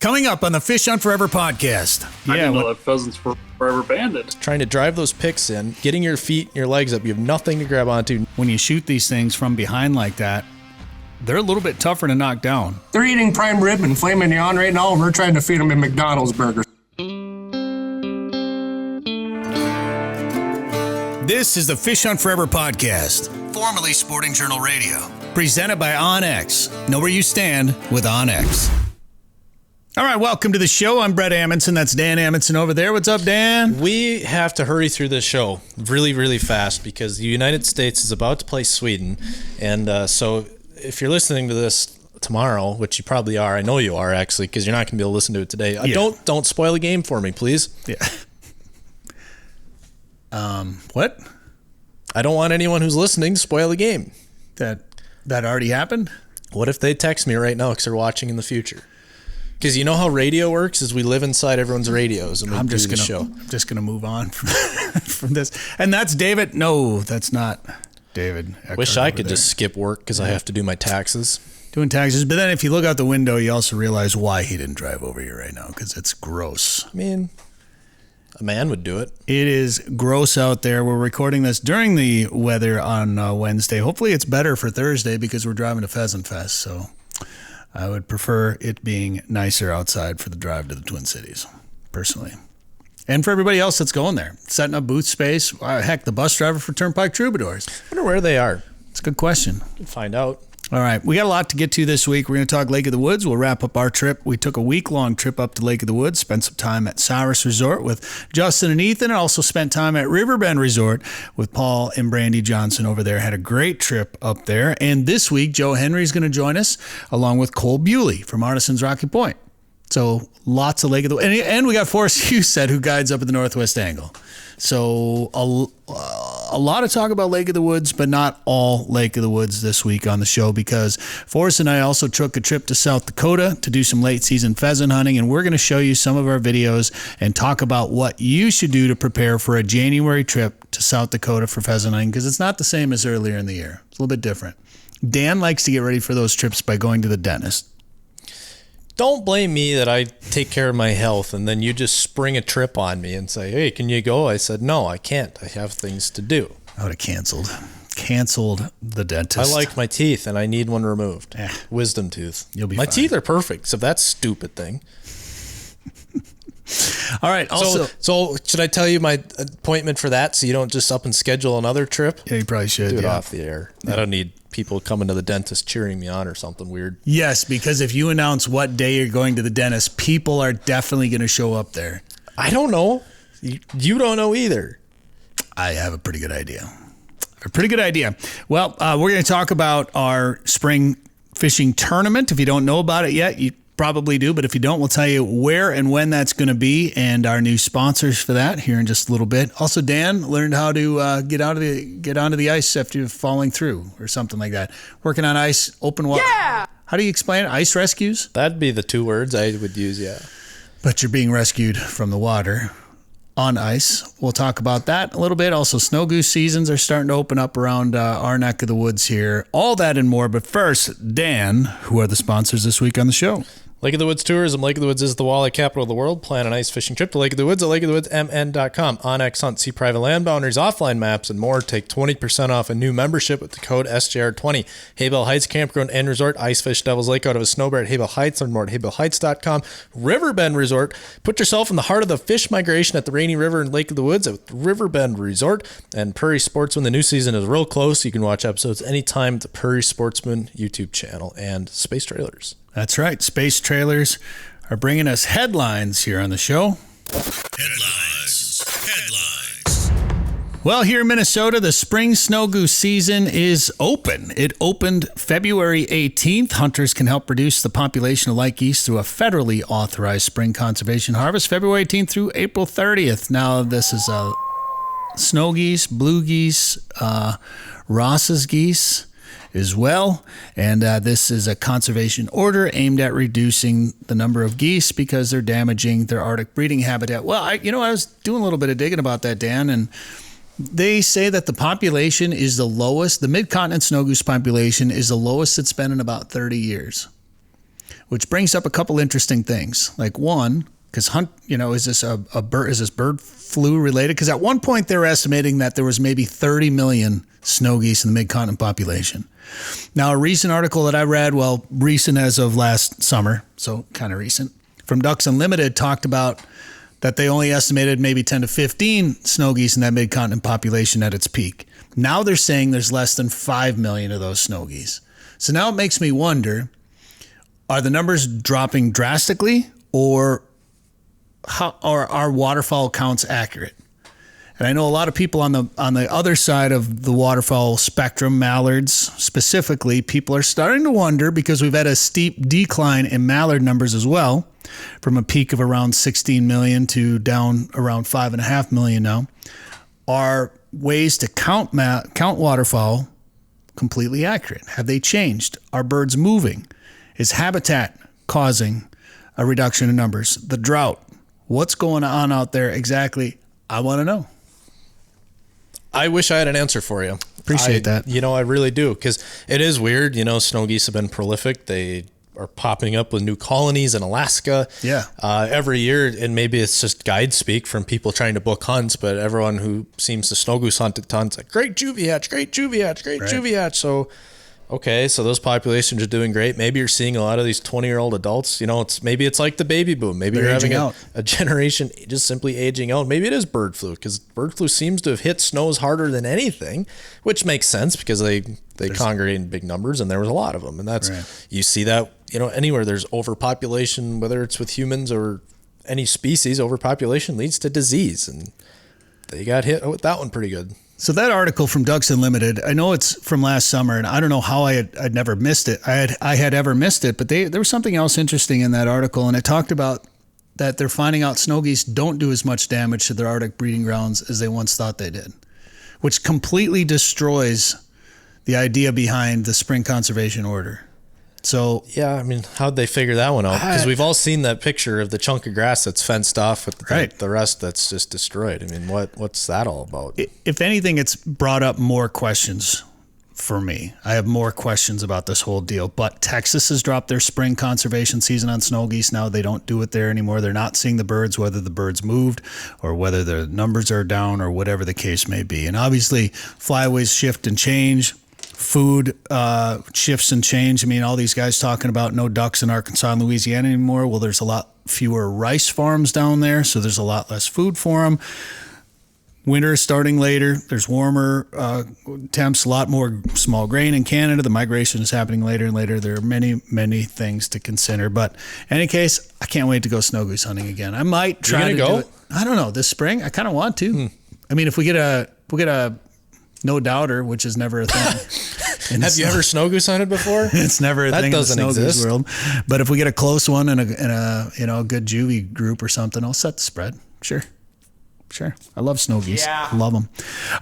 Coming up on the Fish Hunt Forever podcast. I didn't know that pheasants were forever banded. Trying to drive those picks in, getting your feet and your legs up, you have nothing to grab onto. When you shoot these things from behind like that, they're a little bit tougher to knock down. They're eating prime rib and filet mignon right now, and we're trying to feed them a McDonald's burger. This is the Fish Hunt Forever podcast, formerly Sporting Journal Radio, presented by OnX. Know where you stand with OnX. All right, welcome to the show. I'm Bret Amundson. That's Dan Amundson over there. What's up, Dan? We have to hurry through this show really, really fast because the United States is about to play Sweden. And so if you're listening to this tomorrow, which you probably are, I know you are actually, because you're not going to be able to listen to it today. Yeah. Don't spoil the game for me, please. Yeah. What? I don't want anyone who's listening to spoil the game. That already happened? What if they text me right now because they're watching in the future? Because you know how radio works is we live inside everyone's radios and we do the show. I'm just gonna move on from this. And that's David. No, that's not David. Wish I could just skip work because I have to do my taxes. Doing taxes. But then if you look out the window, you also realize why he didn't drive over here right now, because it's gross. I mean, a man would do it. It is gross out there. We're recording this during the weather on Wednesday. Hopefully it's better for Thursday because we're driving to Pheasant Fest. So I would prefer it being nicer outside for the drive to the Twin Cities, personally. And for everybody else that's going there, setting up booth space. Heck, the bus driver for Turnpike Troubadours. I wonder where they are. It's a good question. We'll find out. All right, we got a lot to get to this week. We're going to talk Lake of the Woods. We'll wrap up our trip. We took a week-long trip up to Lake of the Woods, spent some time at Cyrus Resort with Justin and Ethan, and also spent time at Riverbend Resort with Paul and Brandy Johnson over there. Had a great trip up there. And this week, Joe Henry's going to join us, along with Cole Buley from Arnensen's Rocky Point. So lots of Lake of the Woods. And we got Forrest Huset, who guides up at the Northwest Angle. So a lot of talk about Lake of the Woods, but not all Lake of the Woods this week on the show, because Forrest and I also took a trip to South Dakota to do some late season pheasant hunting, and we're going to show you some of our videos and talk about what you should do to prepare for a January trip to South Dakota for pheasant hunting, because it's not the same as earlier in the year. It's a little bit different. Dan likes to get ready for those trips by going to the dentist. Don't blame me that I take care of my health and then you just spring a trip on me and say, hey, can you go? I said, no, I can't. I have things to do. I would have canceled the dentist. I like my teeth and I need one removed. Wisdom tooth. You'll be my fine. teeth are perfect, so that stupid thing. All right. Also, so should I tell you my appointment for that so you don't just up and schedule another trip? Yeah, you probably should. Do it off the air. Yeah. I don't need people coming to the dentist cheering me on or something weird. Yes, because if you announce what day you're going to the dentist, people are definitely going to show up there. I don't know. You don't know either. I have a pretty good idea. Well, we're going to talk about our spring fishing tournament. If you don't know about it yet, you probably do, but if you don't, we'll tell you where and when that's going to be and our new sponsors for that here in just a little bit. Also, Dan learned how to get onto the ice after falling through or something like that. Working on ice, open water. Yeah! How do you explain it? Ice rescues? That'd be the two words I would use, yeah. But you're being rescued from the water on ice. We'll talk about that a little bit. Also, snow goose seasons are starting to open up around our neck of the woods here. All that and more. But first, Dan, who are the sponsors this week on the show? Lake of the Woods Tourism. Lake of the Woods is the walleye capital of the world. Plan an ice fishing trip to Lake of the Woods at lakeofthewoodsmn.com. OnX Hunt. See private land boundaries, offline maps, and more. Take 20% off a new membership with the code SJR20. Haybell Heights Campground and Resort. Ice fish Devil's Lake out of a snow bear at Haybell Heights. Learn more at haybellheights.com. Riverbend Resort. Put yourself in the heart of the fish migration at the Rainy River and Lake of the Woods at Riverbend Resort. And Prairie Sportsman. The new season is real close. You can watch episodes anytime at the Prairie Sportsman YouTube channel. And Space Trailers. That's right. Space Trailers are bringing us headlines here on the show. Headlines. Well, here in Minnesota, the Spring Snow Goose season is open. It opened February 18th. Hunters can help reduce the population of light geese through a federally authorized spring conservation harvest, February 18th through April 30th. Now, this is snow geese, blue geese, Ross's geese as well. And this is a conservation order aimed at reducing the number of geese because they're damaging their Arctic breeding habitat. Well, I was doing a little bit of digging about that, Dan, and they say that the population is the lowest. The mid-continent snow goose population is the lowest it's been in about 30 years. which brings up a couple interesting things. Like one, because is this a bird? Is this bird flu related? Because at one point they were estimating that there was maybe 30 million snow geese in the mid-continent population. Now, a recent article that I read, well, recent as of last summer, so kind of recent, from Ducks Unlimited talked about that they only estimated maybe 10 to 15 snow geese in that mid-continent population at its peak. Now they're saying there's less than 5 million of those snow geese. So now it makes me wonder, are the numbers dropping drastically, or are waterfowl counts accurate? And I know a lot of people on the other side of the waterfowl spectrum, mallards specifically, people are starting to wonder, because we've had a steep decline in mallard numbers as well, from a peak of around 16 million to down around 5.5 million now. Are ways to count waterfowl completely accurate? Have they changed? Are birds moving? Is habitat causing a reduction in numbers? The drought? What's going on out there exactly? I want to know. I wish I had an answer for you. Appreciate that. I really do, because it is weird. Snow geese have been prolific. They are popping up with new colonies in Alaska. Yeah. Every year, and maybe it's just guide speak from people trying to book hunts, but everyone who seems to snow goose hunt a ton is like, great juvie hatch, great juvie hatch, great juvie hatch. So, okay, so those populations are doing great. Maybe you're seeing a lot of these 20-year-old adults. It's like the baby boom. Maybe you're having a generation just simply aging out. Maybe it is bird flu, because bird flu seems to have hit snows harder than anything, which makes sense because they congregate in big numbers, and there was a lot of them. And that's You see that anywhere there's overpopulation, whether it's with humans or any species, overpopulation leads to disease, and they got hit with that one pretty good. So that article from Ducks Unlimited, I know it's from last summer, and I don't know how I'd never missed it. I had ever missed it, but there was something else interesting in that article, and it talked about that they're finding out snow geese don't do as much damage to their Arctic breeding grounds as they once thought they did, which completely destroys the idea behind the spring conservation order. So yeah, how'd they figure that one out? Because we've all seen that picture of the chunk of grass that's fenced off with the rest that's just destroyed. What's that all about? If anything, it's brought up more questions for me. I have more questions about this whole deal. But Texas has dropped their spring conservation season on snow geese now. They don't do it there anymore. They're not seeing the birds, whether the birds moved or whether the numbers are down or whatever the case may be. And obviously, flyways shift and change. Food shifts and change. All these guys talking about no ducks in Arkansas and Louisiana anymore. Well, there's a lot fewer rice farms down there, so there's a lot less food for them. Winter is starting later. There's warmer temps, a lot more small grain in Canada. The migration is happening later and later. There are many, many things to consider. But in any case, I can't wait to go snow goose hunting again. I might try to do it. I don't know, this spring. I kind of want to. If we get a no doubter, which is never a thing. Have you ever snow goose hunted before? It's never a thing in the snow goose world. But if we get a close one and a good juvie group or something, I'll set the spread. Sure. I love snow geese. I love them.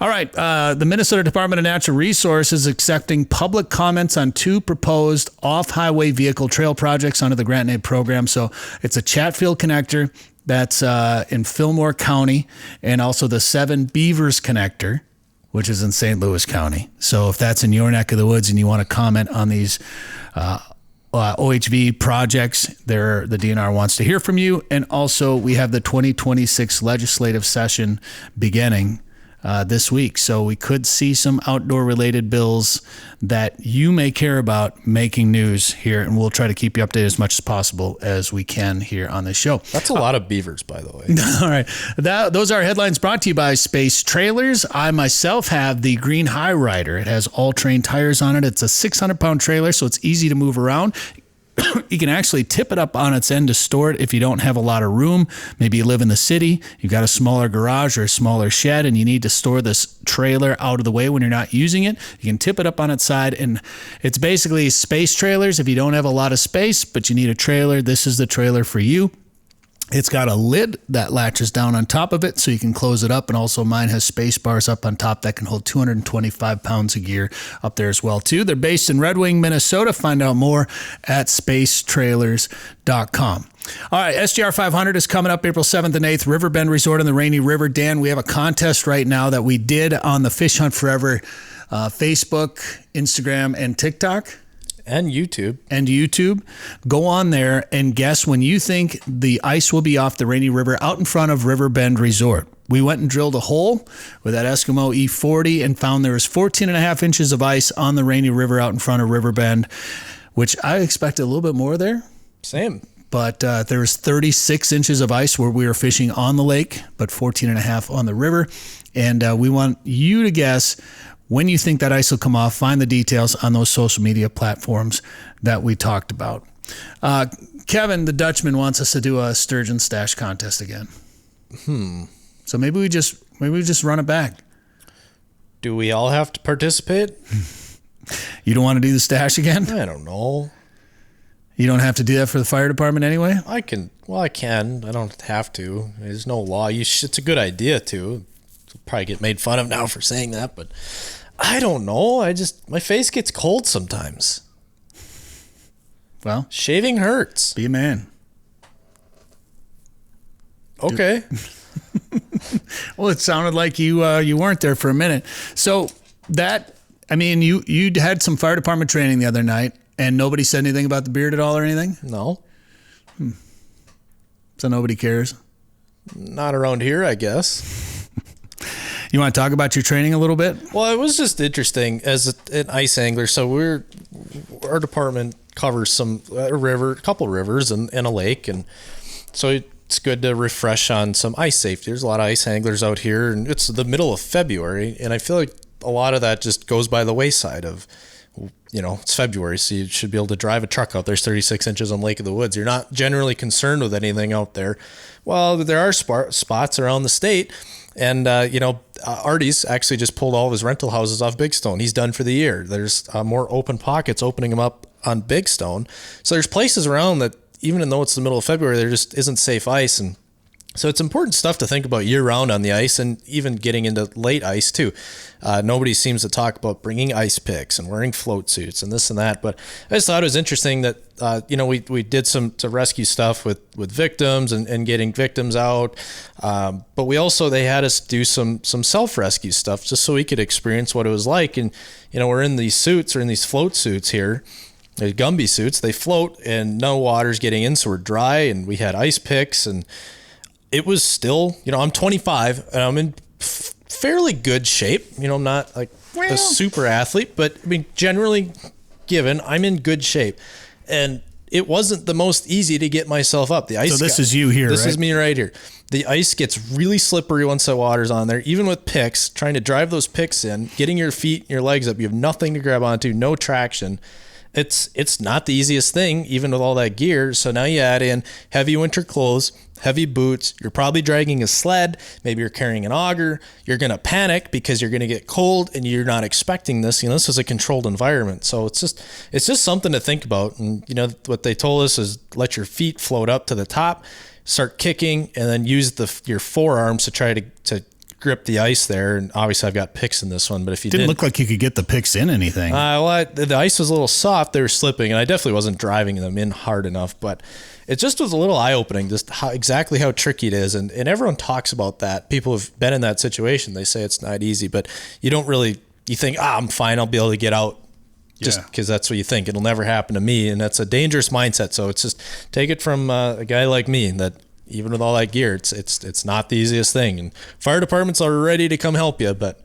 All right. The Minnesota Department of Natural Resources is accepting public comments on 2 proposed off-highway vehicle trail projects under the Grant and Aid program. So it's a Chatfield connector that's in Fillmore County, and also the 7 Beavers connector, which is in St. Louis County. So if that's in your neck of the woods and you want to comment on these OHV projects, the DNR wants to hear from you. And also, we have the 2026 legislative session beginning this week. So we could see some outdoor-related bills that you may care about making news here, and we'll try to keep you updated as much as possible as we can here on this show. That's a lot of beavers, by the way. All right. Those are headlines brought to you by Space Trailers. I myself have the Green High Rider. It has all-terrain tires on it. It's a 600-pound trailer, so it's easy to move around. You can actually tip it up on its end to store it if you don't have a lot of room. Maybe you live in the city, you've got a smaller garage or a smaller shed, and you need to store this trailer out of the way when you're not using it. You can tip it up on its side, and it's basically space trailers. If you don't have a lot of space, but you need a trailer, this is the trailer for you. It's got a lid that latches down on top of it so you can close it up. And also mine has space bars up on top that can hold 225 pounds of gear up there as well, too. They're based in Red Wing, Minnesota. Find out more at spacetrailers.com. All right, SGR 500 is coming up April 7th and 8th, Riverbend Resort on the Rainy River. Dan, we have a contest right now that we did on the Fish Hunt Forever Facebook, Instagram, and TikTok. And YouTube. Go on there and guess when you think the ice will be off the Rainy River out in front of Riverbend Resort. We went and drilled a hole with that Eskimo E40 and found there was 14 and a half inches of ice on the Rainy River out in front of Riverbend, which I expected a little bit more there. Same. But there was 36 inches of ice where we were fishing on the lake, but 14 and a half on the river. And we want you to guess when you think that ice will come off. Find the details on those social media platforms that we talked about. Kevin, the Dutchman, wants us to do a sturgeon stash contest again. So maybe we just run it back. Do we all have to participate? You don't want to do the stash again? I don't know. You don't have to do that for the fire department anyway? I can. I don't have to. There's no law. It's a good idea to. I'll probably get made fun of now for saying that, but I don't know. My face gets cold sometimes. Well, shaving hurts. Be a man. Okay. Well, it sounded like you weren't there for a minute. So you had some fire department training the other night, and nobody said anything about the beard at all or anything? No. So nobody cares? Not around here, I guess. You want to talk about your training a little bit? Well, it was just interesting as an ice angler. So our department covers a couple rivers and a lake, and so it's good to refresh on some ice safety. There's a lot of ice anglers out here, and it's the middle of February, and I feel like a lot of that just goes by the wayside of, it's February, so you should be able to drive a truck out. There's 36 inches on Lake of the Woods. You're not generally concerned with anything out there. Well, there are spots around the state, and, Artie's actually just pulled all of his rental houses off Big Stone. He's done for the year. There's more open pockets opening them up on Big Stone. So there's places around that, even though it's the middle of February, there just isn't safe ice. And so it's important stuff to think about year round on the ice, and even getting into late ice too. Nobody seems to talk about bringing ice picks and wearing float suits and this and that. But I just thought it was interesting that, we did some rescue stuff with victims and getting victims out. But they had us do some self-rescue stuff just so we could experience what it was like. And, we're in these suits, or in these float suits here. They're Gumby suits. They float and no water's getting in, so we're dry, and we had ice picks, and it was still, I'm 25 and I'm in fairly good shape. I'm not like a super athlete, but generally given, I'm in good shape. And it wasn't the most easy to get myself up. The ice. So this is you here, This right? is me right here. The ice gets really slippery once the water's on there. Even with picks, trying to drive those picks in, getting your feet and your legs up, you have nothing to grab onto, no traction. It's not the easiest thing, even with all that gear. So now you add in heavy winter clothes, heavy boots. You're probably dragging a sled. Maybe you're carrying an auger. You're going to panic because you're going to get cold and you're not expecting this. This is a controlled environment. So it's just something to think about. And, what they told us is let your feet float up to the top, start kicking, and then use your forearms to try to grip the ice there. And obviously I've got picks in this one, but if you didn't look like you could get the picks in anything. The ice was a little soft. They were slipping, and I definitely wasn't driving them in hard enough, but it just was a little eye-opening, just exactly how tricky it is. And everyone talks about that. People have been in that situation. They say it's not easy, but you think, I'm fine. I'll be able to get out. Just because that's what you think. It'll never happen to me. And that's a dangerous mindset. So it's just take it from a guy like me that, even with all that gear, it's not the easiest thing. And fire departments are ready to come help you, but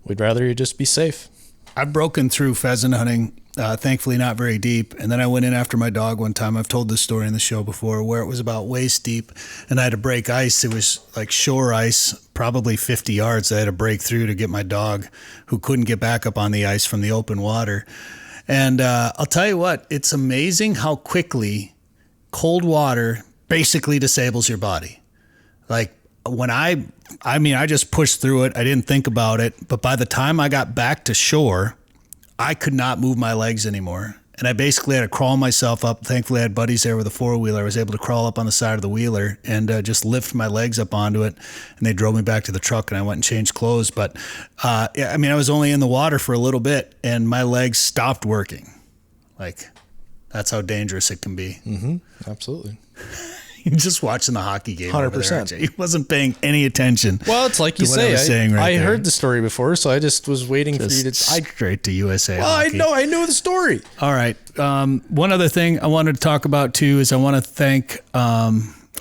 we'd rather you just be safe. I've broken through pheasant hunting, thankfully not very deep. And then I went in after my dog one time. I've told this story in the show before, where it was about waist deep, and I had to break ice. It was like shore ice, probably 50 yards. I had to break through to get my dog, who couldn't get back up on the ice from the open water. And I'll tell you what, it's amazing how quickly cold water basically disables your body. Like when I just pushed through it. I didn't think about it. But by the time I got back to shore, I could not move my legs anymore. And I basically had to crawl myself up. Thankfully, I had buddies there with a four-wheeler. I was able to crawl up on the side of the wheeler and just lift my legs up onto it. And they drove me back to the truck, and I went and changed clothes. But I was only in the water for a little bit, and my legs stopped working. Like, that's how dangerous it can be. Mm-hmm. Absolutely. You're just watching the hockey game. 100%. He wasn't paying any attention. Well, it's like you to what I say. was saying right I there. heard the story before, so I just was waiting for you to. Straight to USA. Well, hockey. I know the story. All right. One other thing I wanted to talk about too is I want to thank.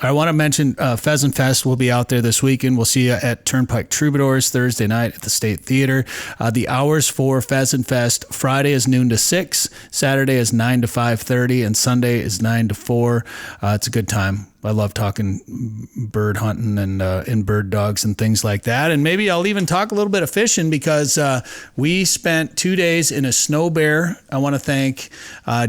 I want to mention Pheasant Fest will be out there this weekend. We'll see you at Turnpike Troubadours Thursday night at the State Theater. The hours for Pheasant Fest: Friday is noon to 6, Saturday is 9 to 5:30, and Sunday is 9 to 4. It's a good time. I love talking bird hunting and bird dogs and things like that. And maybe I'll even talk a little bit of fishing because we spent 2 days in a snow bear. I want to thank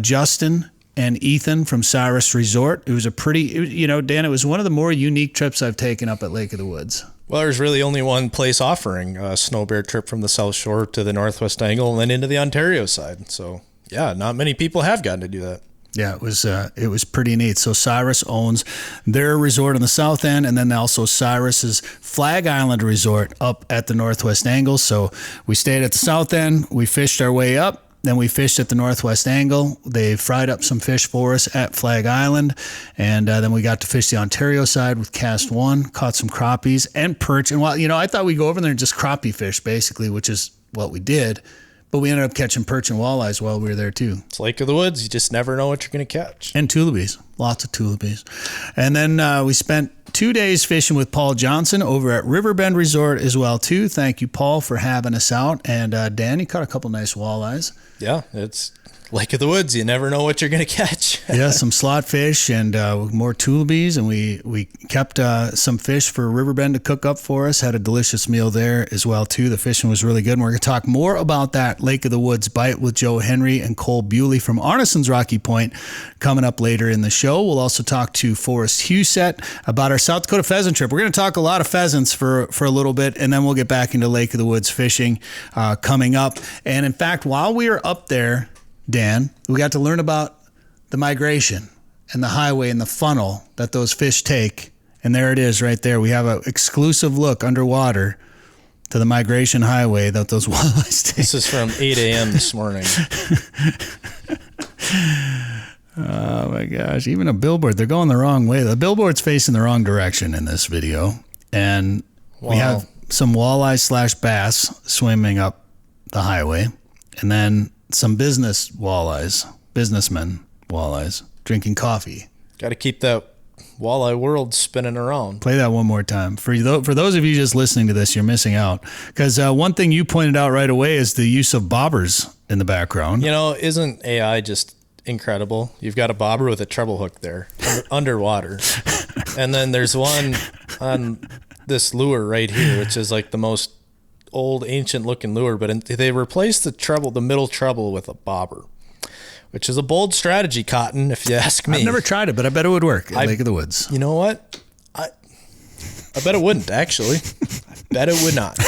Justin and Ethan from Cyrus Resort. It was a pretty, Dan, it was one of the more unique trips I've taken up at Lake of the Woods. Well, there's really only one place offering a snow bear trip from the South Shore to the Northwest Angle and then into the Ontario side. So, yeah, not many people have gotten to do that. Yeah, it was pretty neat. So Cyrus owns their resort on the south end, and then also Cyrus's Flag Island Resort up at the Northwest Angle. So we stayed at the south end. We fished our way up. Then we fished at the Northwest Angle. They fried up some fish for us at Flag Island. And then we got to fish the Ontario side with Cast 1, caught some crappies and perch. And while, I thought we'd go over there and just crappie fish, basically, which is what we did. But we ended up catching perch and walleyes while we were there, too. It's Lake of the Woods. You just never know what you're going to catch. And tulipies. Lots of tulipies. And then we spent 2 days fishing with Paul Johnson over at Riverbend Resort as well, too. Thank you, Paul, for having us out. And Dan, you caught a couple nice walleyes. Yeah, it's Lake of the Woods. You never know what you're going to catch. Yeah, some slot fish and more tulipies. And we kept some fish for Riverbend to cook up for us. Had a delicious meal there as well, too. The fishing was really good. And we're going to talk more about that Lake of the Woods bite with Joe Henry and Cole Buley from Arnensen's Rocky Point coming up later in the show. We'll also talk to Forrest Huset about our South Dakota pheasant trip. We're going to talk a lot of pheasants for a little bit, and then we'll get back into Lake of the Woods fishing coming up. And in fact, while we were up there, Dan, we got to learn about the migration and the highway and the funnel that those fish take. And there it is right there. We have an exclusive look underwater to the migration highway that those walleyes take. This is from 8 a.m. this morning. Oh, my gosh. Even a billboard. They're going the wrong way. The billboard's facing the wrong direction in this video. And we have some walleye / bass swimming up the highway. And then some business walleyes, businessmen walleyes, drinking coffee. Got to keep that walleye world spinning around. Play that one more time. For those of you just listening to this, you're missing out. Because one thing you pointed out right away is the use of bobbers in the background. Isn't AI just incredible? You've got a bobber with a treble hook there underwater. And then there's one on this lure right here, which is like the most old ancient looking lure, but they replaced the middle treble with a bobber, which is a bold strategy, Cotton, if you ask me. I've never tried it, but I bet it would work at Lake of the Woods. You know what? I bet it wouldn't, actually. I bet it would not.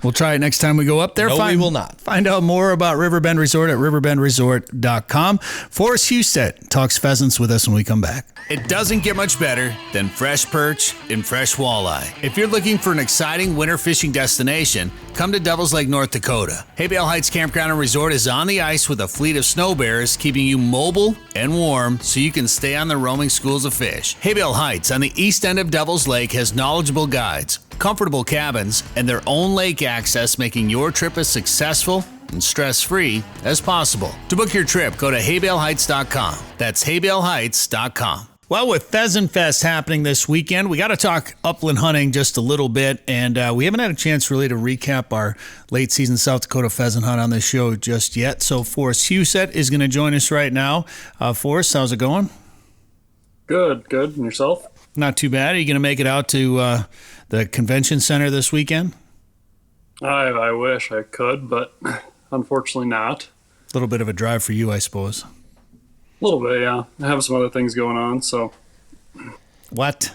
We'll try it next time we go up there. No, we will not. Find out more about Riverbend Resort at riverbendresort.com. Forrest Huset talks pheasants with us when we come back. It doesn't get much better than fresh perch and fresh walleye. If you're looking for an exciting winter fishing destination, come to Devil's Lake, North Dakota. Haybale Heights Campground and Resort is on the ice with a fleet of snow bears, keeping you mobile and warm so you can stay on the roaming schools of fish. Haybale Heights on the east end of Devil's Lake has knowledgeable guides, comfortable cabins, and their own lake access, making your trip as successful and stress-free as possible. To book your trip, go to haybaleheights.com. That's haybaleheights.com. Well, with Pheasant Fest happening this weekend, we got to talk upland hunting just a little bit, and we haven't had a chance really to recap our late season South Dakota pheasant hunt on this show just yet. So Forrest Huset is going to join us right now. Forrest, how's it going? Good. And yourself? Not too bad. Are you going to make it out to the convention center this weekend? I wish I could, but unfortunately not. A little bit of a drive for you, I suppose. A little bit, yeah. I have some other things going on, so. What?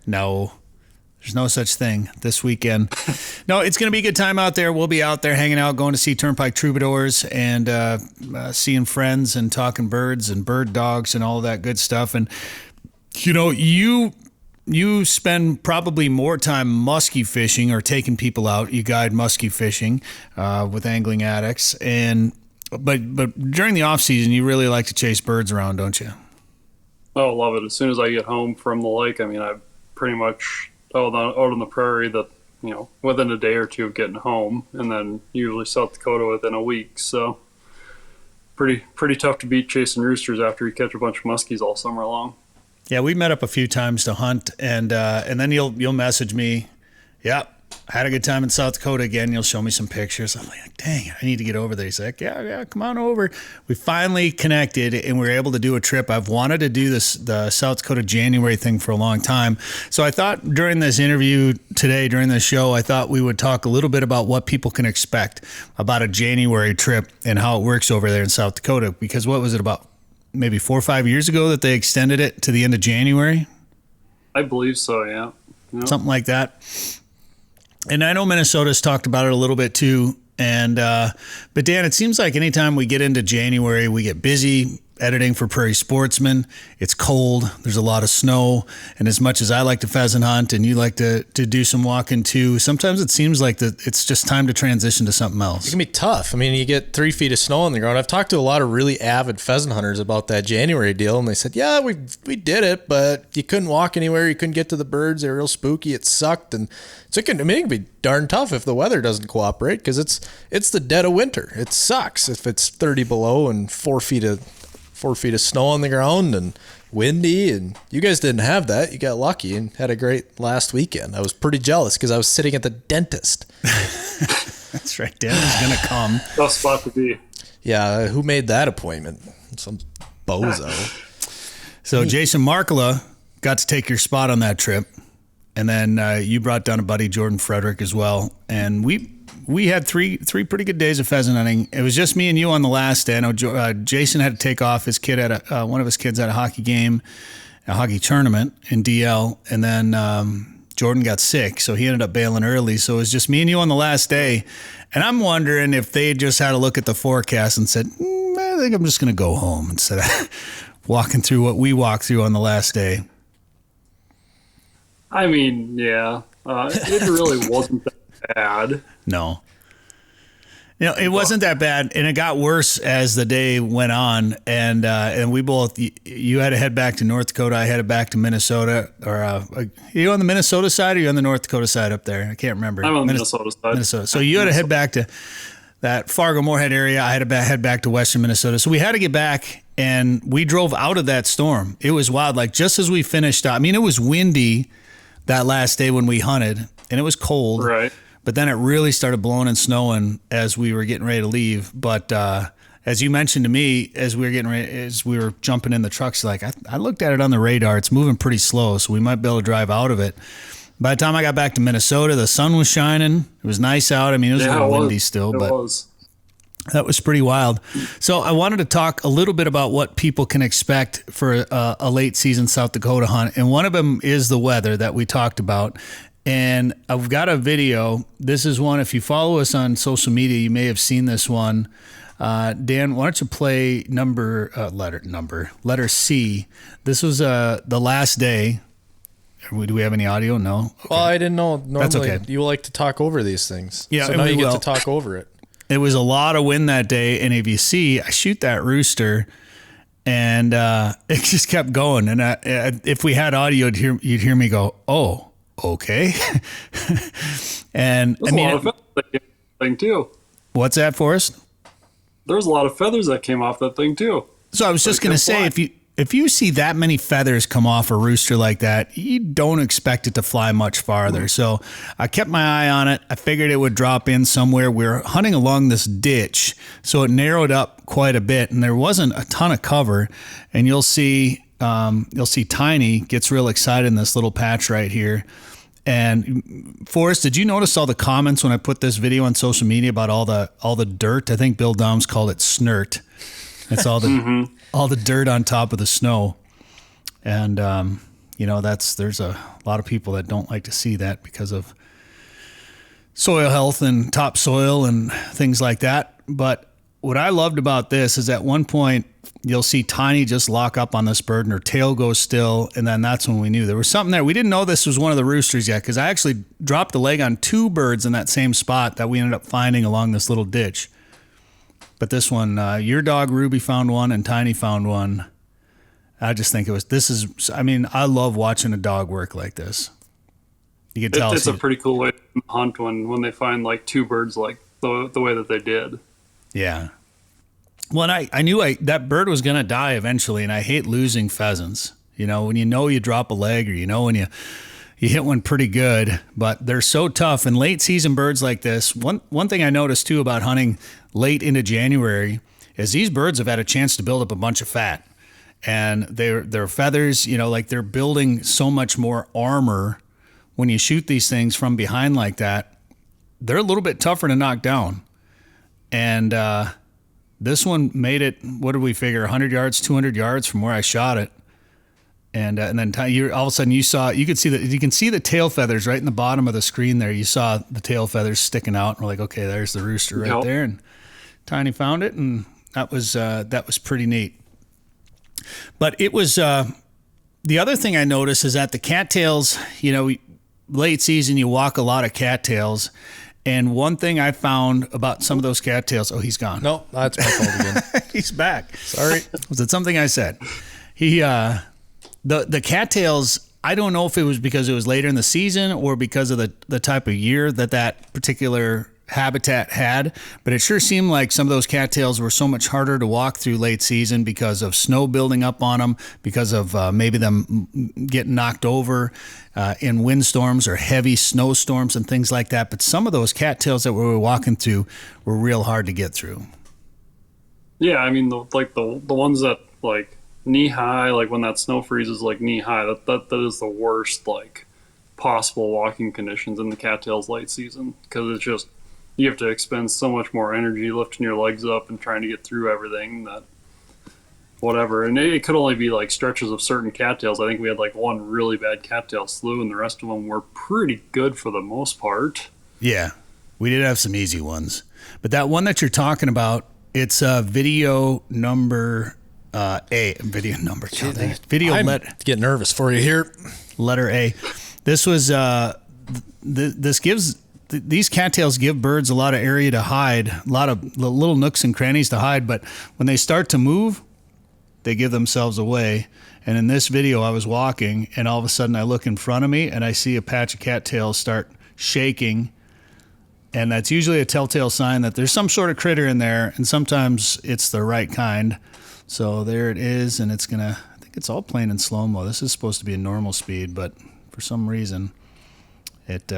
No. There's no such thing this weekend. No, it's going to be a good time out there. We'll be out there hanging out, going to see Turnpike Troubadours and seeing friends and talking birds and bird dogs and all that good stuff. And, you spend probably more time musky fishing or taking people out. You guide musky fishing with Angling Addicts. But during the off season, you really like to chase birds around, don't you? Oh, love it. As soon as I get home from the lake, I mean, I pretty much out on the prairie that, within a day or two of getting home, and then usually South Dakota within a week. So pretty tough to beat chasing roosters after you catch a bunch of muskies all summer long. Yeah, we met up a few times to hunt, and then you'll message me, yeah, I had a good time in South Dakota again. You'll show me some pictures. I'm like, dang, I need to get over there. He's like, yeah, come on over. We finally connected, and we were able to do a trip. I've wanted to do the South Dakota January thing for a long time. So I thought during this interview today, during this show, I thought we would talk a little bit about what people can expect about a January trip and how it works over there in South Dakota. Because what was it, about maybe 4 or 5 years ago that they extended it to the end of January? I believe so, yeah. Something like that. And I know Minnesota's talked about it a little bit too. And but Dan, it seems like anytime we get into January, we get busy editing for Prairie Sportsman. It's cold. There's a lot of snow. And as much as I like to pheasant hunt and you like to do some walking too, sometimes it seems like that it's just time to transition to something else. It can be tough. I mean, you get 3 feet of snow on the ground. I've talked to a lot of really avid pheasant hunters about that January deal, and they said, yeah, we did it, but you couldn't walk anywhere. You couldn't get to the birds. They were real spooky. It sucked. And so it can be darn tough if the weather doesn't cooperate, because it's the dead of winter. It sucks if it's 30 below and 4 feet of snow on the ground and windy, and you guys didn't have that. You got lucky and had a great last weekend. I was pretty jealous because I was sitting at the dentist. That's right. Dan's going to come. Tough spot to be. Yeah, who made that appointment? Some bozo. So Jason Markula got to take your spot on that trip, and then you brought down a buddy, Jordan Frederick, as well, and we had three pretty good days of pheasant hunting. It was just me and you on the last day. I know Jason had to take off. His kid had one of his kids had a hockey game, a hockey tournament in DL, and then Jordan got sick, so he ended up bailing early. So it was just me and you on the last day, and I'm wondering if they just had a look at the forecast and said, I think I'm just going to go home instead of walking through what we walked through on the last day. I mean, yeah, it really wasn't that bad. No. It wasn't that bad, and it got worse as the day went on, and we both, you had to head back to North Dakota, I headed back to Minnesota, or are you on the Minnesota side or are you on the North Dakota side up there? I can't remember. I'm on the Minnesota side. Minnesota. So you had to head back to that Fargo-Moorhead area. I had to head back to western Minnesota. So we had to get back, and we drove out of that storm. It was wild. Like, just as we finished, I mean, it was windy that last day when we hunted, and it was cold. Right. But then it really started blowing and snowing as we were getting ready to leave. But as you mentioned to me, as we were jumping in the trucks, like I looked at it on the radar. It's moving pretty slow, so we might be able to drive out of it. By the time I got back to Minnesota, the sun was shining. It was nice out. I mean, it was a little windy still, but that was pretty wild. So I wanted to talk a little bit about what people can expect for a late season South Dakota hunt. And one of them is the weather that we talked about. And I've got a video. This is one, if you follow us on social media, you may have seen this one. Dan, why don't you play letter C. This was the last day. Do we have any audio? No? Okay. Well, I didn't know. Normally, that's okay. You like to talk over these things. Yeah, so now you get to talk over it. It was a lot of wind that day, and if you see, I shoot that rooster, and it just kept going. And if we had audio, you'd hear me go, oh, okay. And there's a lot of feathers that came off that thing too. What's that, Forrest? There's a lot of feathers that came off that thing too. So I was just going to say, if you see that many feathers come off a rooster like that, you don't expect it to fly much farther. So I kept my eye on it. I figured it would drop in somewhere. We're hunting along this ditch, so it narrowed up quite a bit, and there wasn't a ton of cover. And you'll see Tiny gets real excited in this little patch right here. And Forrest, did you notice all the comments when I put this video on social media about all the dirt? I think Bill Doms called it snert. It's all the all the dirt on top of the snow. And there's a lot of people that don't like to see that because of soil health and topsoil and things like that. But what I loved about this is at one point you'll see Tiny just lock up on this bird and her tail goes still, and then that's when we knew there was something there. We didn't know this was one of the roosters yet because I actually dropped a leg on 2 birds in that same spot that we ended up finding along this little ditch. But this one, your dog Ruby found one and Tiny found one, I just think I love watching a dog work like this. You can tell It's a pretty cool way to hunt when they find like two birds like the way that they did. Yeah. Well, and I knew that bird was going to die eventually, and I hate losing pheasants. When you drop a leg, or when you hit one pretty good, but they're so tough. And late season birds like this, one thing I noticed too about hunting late into January is these birds have had a chance to build up a bunch of fat. And their feathers, like they're building so much more armor. When you shoot these things from behind like that, they're a little bit tougher to knock down. And this one made it, what did we figure, 100 yards, 200 yards from where I shot it. And then all of a sudden you can see the tail feathers right in the bottom of the screen there. You saw the tail feathers sticking out, and we're like, okay, there's the rooster right there. And Tiny found it, and that was pretty neat. But it was the other thing I noticed is that the cattails, late season, you walk a lot of cattails. And one thing I found about some of those cattails, he's gone. No, that's my fault again. He's back. Sorry. Was it something I said? The cattails, I don't know if it was because it was later in the season or because of the type of year that particular habitat had, but it sure seemed like some of those cattails were so much harder to walk through late season because of snow building up on them, because of maybe them getting knocked over in windstorms or heavy snowstorms and things like that. But some of those cattails that we were walking through were real hard to get through. Yeah, I mean, the ones that like knee high, like when that snow freezes like knee high, that is the worst like possible walking conditions in the cattails late season, because it's just, you have to expend so much more energy lifting your legs up and trying to get through everything that whatever. And it could only be like stretches of certain cattails. I think we had like one really bad cattail slough, and the rest of them were pretty good for the most part. Yeah, we did have some easy ones. But that one that you're talking about, it's video number A. Video number. I'm getting nervous for you here. Letter A. This was these cattails give birds a lot of area to hide, a lot of little nooks and crannies to hide, but when they start to move, they give themselves away. And in this video, I was walking, and all of a sudden I look in front of me, and I see a patch of cattails start shaking, and that's usually a telltale sign that there's some sort of critter in there, and sometimes it's the right kind. So there it is, and I think it's all playing in slow-mo. This is supposed to be a normal speed, but for some reason, it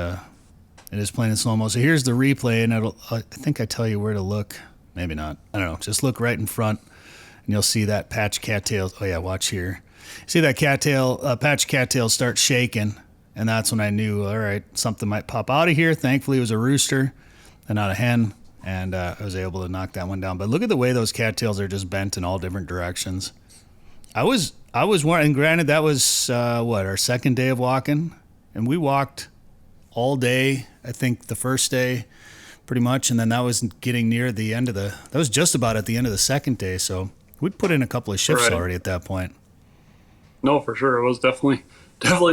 is playing in slow-mo. So here's the replay, and I think I tell you where to look. Maybe not. I don't know. Just look right in front, and you'll see that patch of cattails. Oh, yeah, watch here. See that patch of cattails start shaking, and that's when I knew, all right, something might pop out of here. Thankfully, it was a rooster and not a hen, and I was able to knock that one down. But look at the way those cattails are just bent in all different directions. I was and granted, that was, our second day of walking, and we walked all day, I think the first day pretty much, and then that was getting near the end that was just about at the end of the second day, so we'd put in a couple of shifts already at that point. No, for sure. It was definitely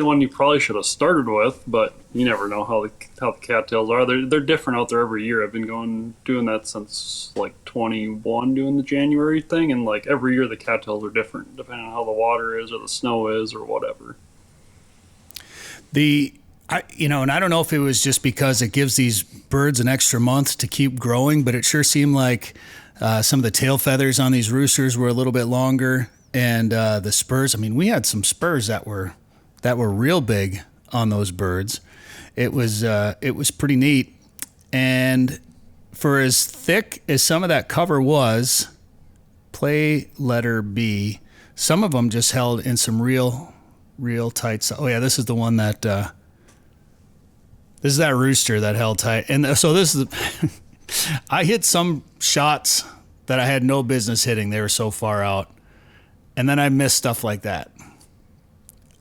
one you probably should have started with, but you never know how the cattails are. They're different out there every year. I've been doing that since like 21, doing the January thing, and like every year the cattails are different depending on how the water is or the snow is or whatever. And I don't know if it was just because it gives these birds an extra month to keep growing, but it sure seemed like some of the tail feathers on these roosters were a little bit longer, and the spurs. I mean, we had some spurs that were real big on those birds. It was pretty neat, and for as thick as some of that cover was, play letter B. Some of them just held in some real tight. Oh yeah, this is the one that. This is that rooster that held tight. And so this is, I hit some shots that I had no business hitting. They were so far out. And then I missed stuff like that.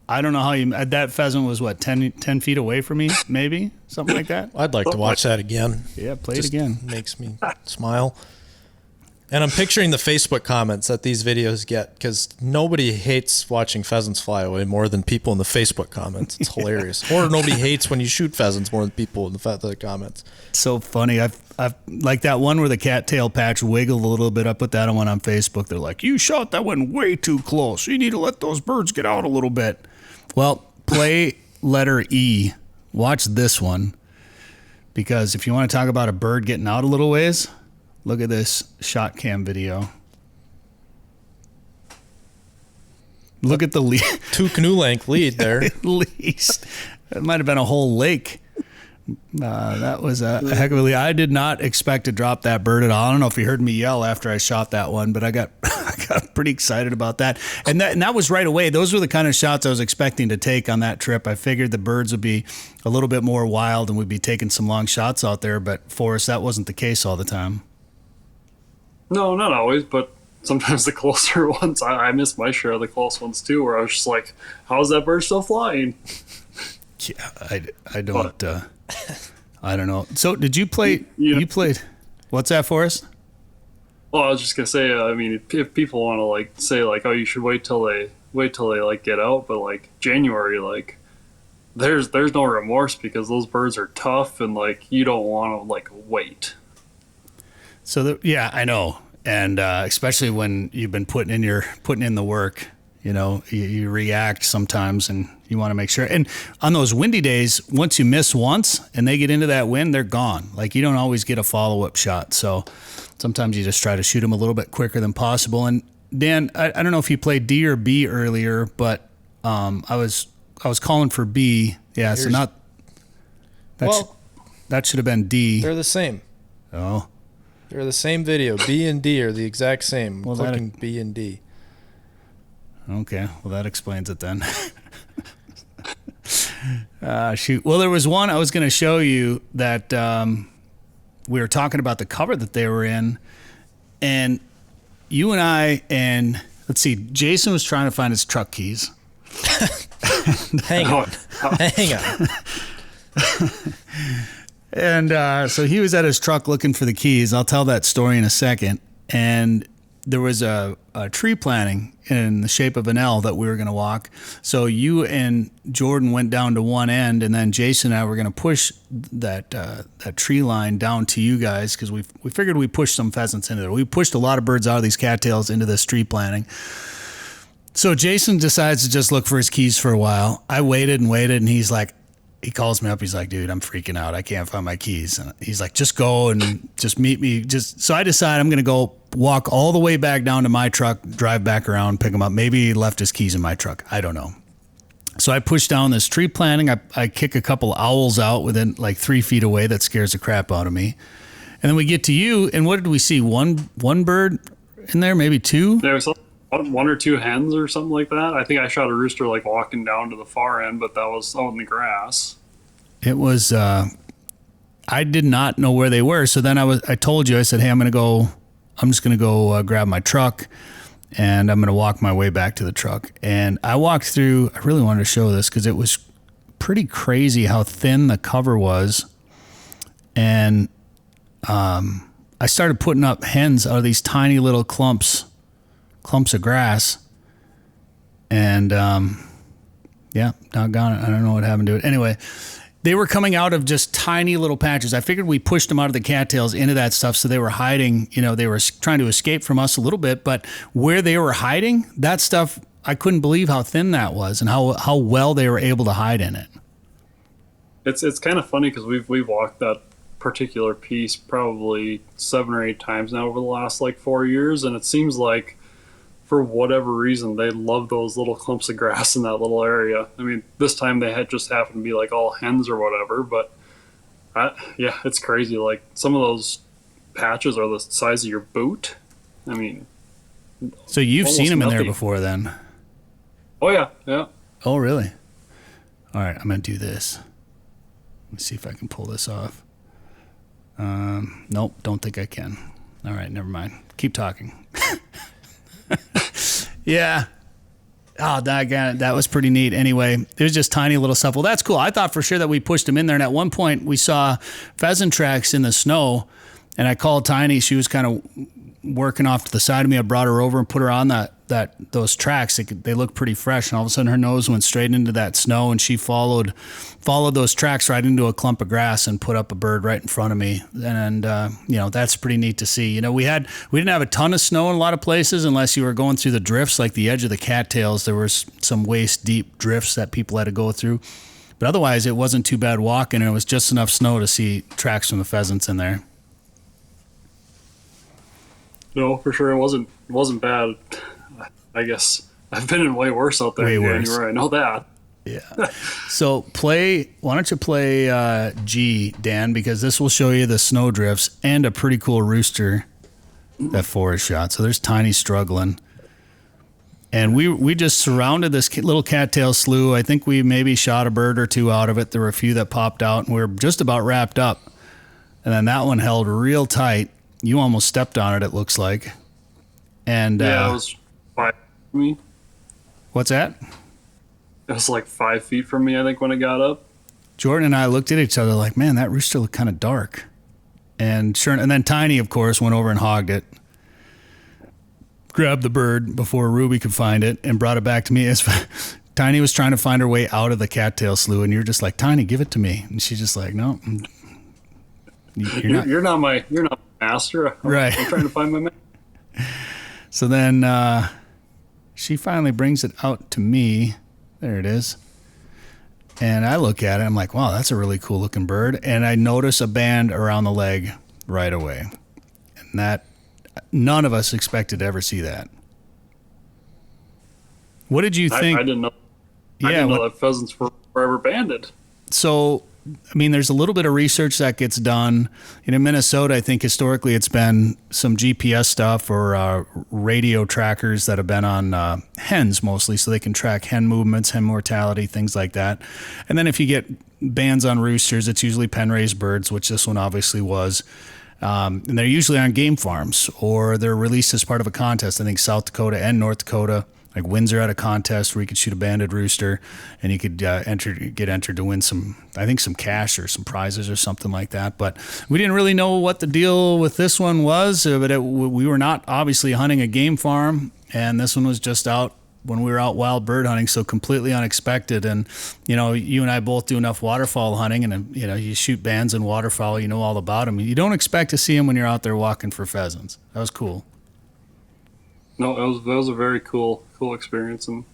I don't know how that pheasant was 10 feet away from me, maybe? Something like that. I'd like to watch that again. Yeah, play it again. Makes me smile. And I'm picturing the Facebook comments that these videos get, because nobody hates watching pheasants fly away more than people in the Facebook comments. It's hilarious. Or nobody hates when you shoot pheasants more than people in the comments. So funny. I've like that one where the cattail patch wiggled a little bit. I put that one on Facebook. They're like, you shot that one way too close. You need to let those birds get out a little bit. Well, play letter E. Watch this one, because if you want to talk about a bird getting out a little ways, look at this shot cam video. Look at the lead. 2 canoe length lead there. At least. It might have been a whole lake. That was a heck of a lead. I did not expect to drop that bird at all. I don't know if you heard me yell after I shot that one, but I got pretty excited about that. And that was right away. Those were the kind of shots I was expecting to take on that trip. I figured the birds would be a little bit more wild and we'd be taking some long shots out there. But Forrest, that wasn't the case all the time. No, not always, but sometimes the closer ones, I missed my share of the close ones too, where I was just like, how's that bird still flying? Yeah, I don't know. So did you play, you played, what's that, Forrest? Well, I was just going to say, I mean, if people want to like say like, oh, you should wait till they like get out, but like January, like there's no remorse, because those birds are tough and like you don't want to like wait. So yeah, I know. And especially when you've been putting in the work, you know, you react sometimes and you want to make sure. And on those windy days, once you miss once and they get into that wind, they're gone. Like you don't always get a follow-up shot. So sometimes you just try to shoot them a little bit quicker than possible. And Dan, I don't know if you played D or B earlier, but I was calling for B. Yeah, so not. That should have been D. They're the same. Oh. They're the same video. B and D are the exact same. Well, clicking B and D. Okay, well that explains it then. Shoot. Well, there was one I was going to show you that we were talking about the cover that they were in, and you and I and let's see, Jason was trying to find his truck keys. Hang on. And so he was at his truck looking for the keys. I'll tell that story in a second. And there was a tree planting in the shape of an L that we were going to walk. So you and Jordan went down to one end, and then Jason and I were going to push that tree line down to you guys, because we figured we'd push some pheasants into there. We pushed a lot of birds out of these cattails into this tree planting. So Jason decides to just look for his keys for a while. I waited and waited, and he calls me up. He's like, dude, I'm freaking out. I can't find my keys. And he's like, just go and just meet me. So I decide I'm going to go walk all the way back down to my truck, drive back around, pick him up. Maybe he left his keys in my truck. I don't know. So I push down this tree planting. I kick a couple owls out within like 3 feet away. That scares the crap out of me. And then we get to you. And what did we see? One bird in there, maybe two? There was one or two hens or something like that. I think I shot a rooster like walking down to the far end, but that was out in the grass. It was, I did not know where they were. So then I told you, I said, hey, I'm just going to go grab my truck, and I'm going to walk my way back to the truck. And I walked through, I really wanted to show this because it was pretty crazy how thin the cover was. And I started putting up hens out of these tiny little clumps of grass. And yeah, doggone it. I don't know what happened to it. Anyway, they were coming out of just tiny little patches. I figured we pushed them out of the cattails into that stuff, so they were hiding. You know, they were trying to escape from us a little bit, but where they were hiding, that stuff, I couldn't believe how thin that was and how well they were able to hide in it. It's kind of funny because we've walked that particular piece probably 7 or 8 times now over the last like 4 years, and it seems like for whatever reason, they love those little clumps of grass in that little area. I mean, this time they had just happened to be like all hens or whatever, but yeah, it's crazy. Like some of those patches are the size of your boot. I mean, so you've seen them in there before then? Oh yeah, yeah. Oh really? All right, I'm gonna do this. Let me see if I can pull this off. Nope, don't think I can. All right, never mind. Keep talking. Yeah. Oh, that was pretty neat. Anyway, it was just tiny little stuff. Well, that's cool. I thought for sure that we pushed them in there. And at one point we saw pheasant tracks in the snow, and I called Tiny. She was kind of working off to the side of me. I brought her over and put her on those tracks. They looked pretty fresh, and all of a sudden her nose went straight into that snow, and she followed those tracks right into a clump of grass and put up a bird right in front of me. And that's pretty neat to see. We didn't have a ton of snow in a lot of places unless you were going through the drifts, like the edge of the cattails. There was some waist deep drifts that people had to go through, but otherwise it wasn't too bad walking, and it was just enough snow to see tracks from the pheasants in there. No, for sure, it wasn't bad. I guess I've been in way worse out there in January. I know that. Yeah. So why don't you play G, Dan, because this will show you the snow drifts and a pretty cool rooster that Forrest shot. So there's Tiny struggling. And we just surrounded this little cattail slough. I think we maybe shot a bird or two out of it. There were a few that popped out, and we were just about wrapped up. And then that one held real tight. You almost stepped on it looks like. And yeah, it was 5 feet from me. What's that? It was like 5 feet from me, I think, when it got up. Jordan and I looked at each other like, man, that rooster looked kind of dark. And then Tiny, of course, went over and hogged it, grabbed the bird before Ruby could find it, and brought it back to me. Tiny was trying to find her way out of the cattail slough, and you're just like, Tiny, give it to me. And she's just like, no, you're not my master. Right. I'm trying to find my man. So then she finally brings it out to me. There it is. And I look at it. I'm like, wow, that's a really cool looking bird. And I notice a band around the leg right away. And that none of us expected to ever see that. What did you think? I didn't know. I didn't know that pheasants were ever banded. So, I mean, there's a little bit of research that gets done. In Minnesota, I think historically it's been some GPS stuff or radio trackers that have been on hens mostly, so they can track hen movements, hen mortality, things like that. And then if you get bans on roosters, it's usually pen-raised birds, which this one obviously was. And they're usually on game farms, or they're released as part of a contest. I think South Dakota and North Dakota, like Windsor, had a contest where you could shoot a banded rooster, and you could get entered to win some cash or some prizes or something like that. But we didn't really know what the deal with this one was. But we were not obviously hunting a game farm, and this one was just out when we were out wild bird hunting, so completely unexpected. And you and I both do enough waterfowl hunting, and you shoot bands and waterfowl, you know all about them. You don't expect to see them when you're out there walking for pheasants. That was cool. No, it was a very cool experience, and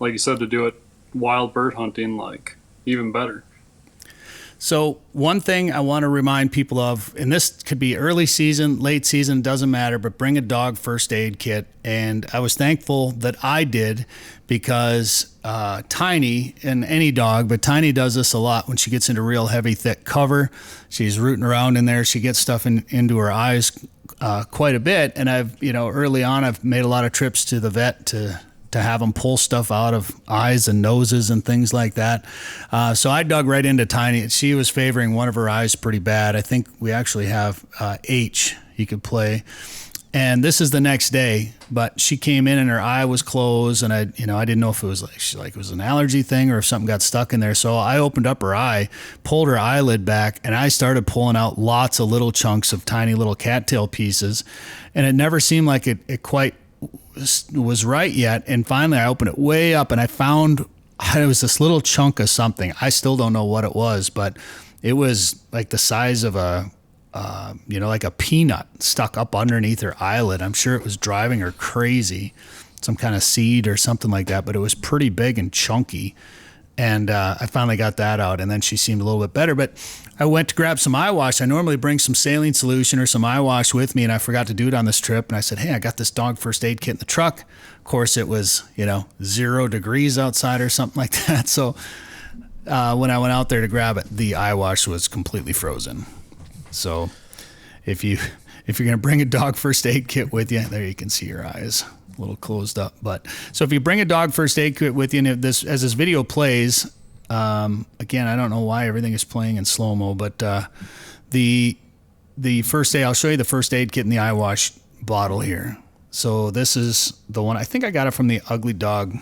like you said, to do it wild bird hunting, like even better. So one thing I want to remind people of, and this could be early season, late season, doesn't matter, but bring a dog first aid kit. And I was thankful that I did, because Tiny, and any dog, but Tiny does this a lot when she gets into real heavy, thick cover. She's rooting around in there. She gets stuff into her eyes quite a bit. And early on, I've made a lot of trips to the vet to have them pull stuff out of eyes and noses and things like that. So I dug right into Tiny. She was favoring one of her eyes pretty bad. I think we actually have H he could play. And this is the next day, but she came in and her eye was closed, and I didn't know if it was like it was an allergy thing or if something got stuck in there. So I opened up her eye, pulled her eyelid back, and I started pulling out lots of little chunks of tiny little cattail pieces, and it never seemed like it quite was right yet. And finally I opened it way up, and I found it was this little chunk of something. I still don't know what it was, but it was like the size of like a peanut stuck up underneath her eyelid. I'm sure it was driving her crazy, some kind of seed or something like that, but it was pretty big and chunky. And I finally got that out, and then she seemed a little bit better. But I went to grab some eye wash. I normally bring some saline solution or some eye wash with me, and I forgot to do it on this trip. And I said, hey, I got this dog first aid kit in the truck. Of course, it was 0 degrees outside or something like that. So when I went out there to grab it, the eye wash was completely frozen. So if you're going to bring a dog first aid kit with you, there you can see your eyes a little closed up. But so if you bring a dog first aid kit with you, and as this video plays, again, I don't know why everything is playing in slow-mo, but the first aid, I'll show you the first aid kit in the eye wash bottle here. So this is the one, I think I got it from the Ugly Dog